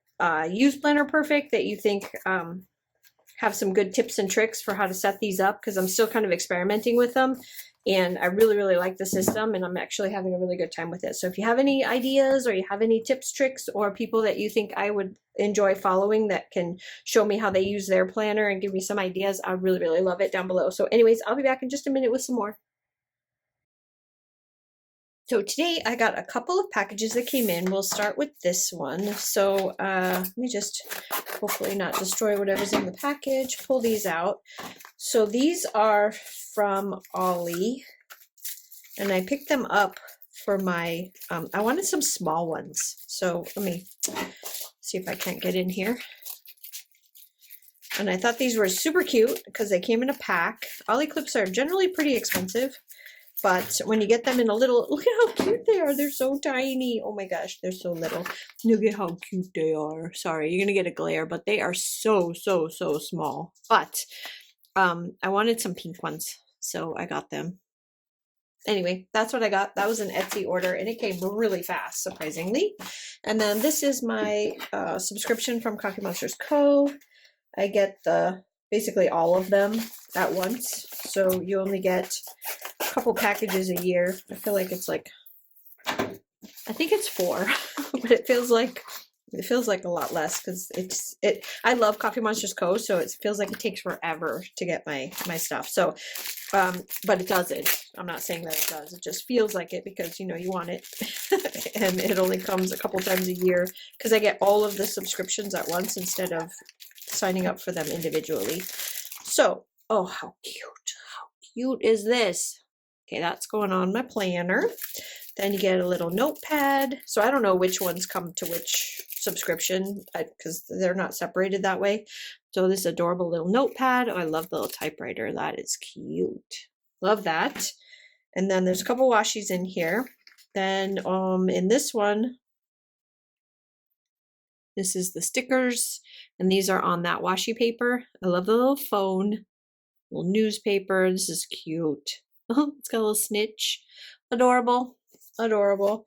use Planner Perfect that you think have some good tips and tricks for how to set these up, because I'm still kind of experimenting with them. And I really, really like the system, and I'm actually having a really good time with it. So if you have any ideas, or you have any tips, tricks, or people that you think I would enjoy following that can show me how they use their planner and give me some ideas, I really, really love it down below. So anyways, I'll be back in just a minute with some more. So today I got a couple of packages that came in. We'll start with this one. So let me just hopefully not destroy whatever's in the package. Pull these out. So these are from Ollie, and I picked them up for my, I wanted some small ones. So let me see if I can't get in here. And I thought these were super cute because they came in a pack. Ollie clips are generally pretty expensive, but when you get them in a little, look at how cute they are. They're so tiny. Oh my gosh, they're so little. Look at how cute they are. Sorry, you're going to get a glare, but they are so, so, so small. But I wanted some pink ones, so I got them. Anyway, that's what I got. That was an Etsy order, and it came really fast, surprisingly. And then this is my subscription from Coffee Monsters Co. I get the basically all of them at once. So you only get a couple packages a year. I feel like it's like, I think it's 4, but it feels like a lot less because I love Coffee Monsters Co. So it feels like it takes forever to get my stuff. So, but it doesn't. I'm not saying that it does. It just feels like it because, you know, you want it and it only comes a couple times a year because I get all of the subscriptions at once instead of signing up for them individually. So, oh, how cute. How cute is this? Okay, that's going on my planner. Then you get a little notepad. So I don't know which ones come to which subscription because they're not separated that way. So this adorable little notepad. Oh, I love the little typewriter. That is cute. Love that. And then there's a couple washies in here. Then in this one, this is the stickers. And these are on that washi paper. I love the little phone. Little newspaper. This is cute. Oh, it's got a little snitch. Adorable. Adorable.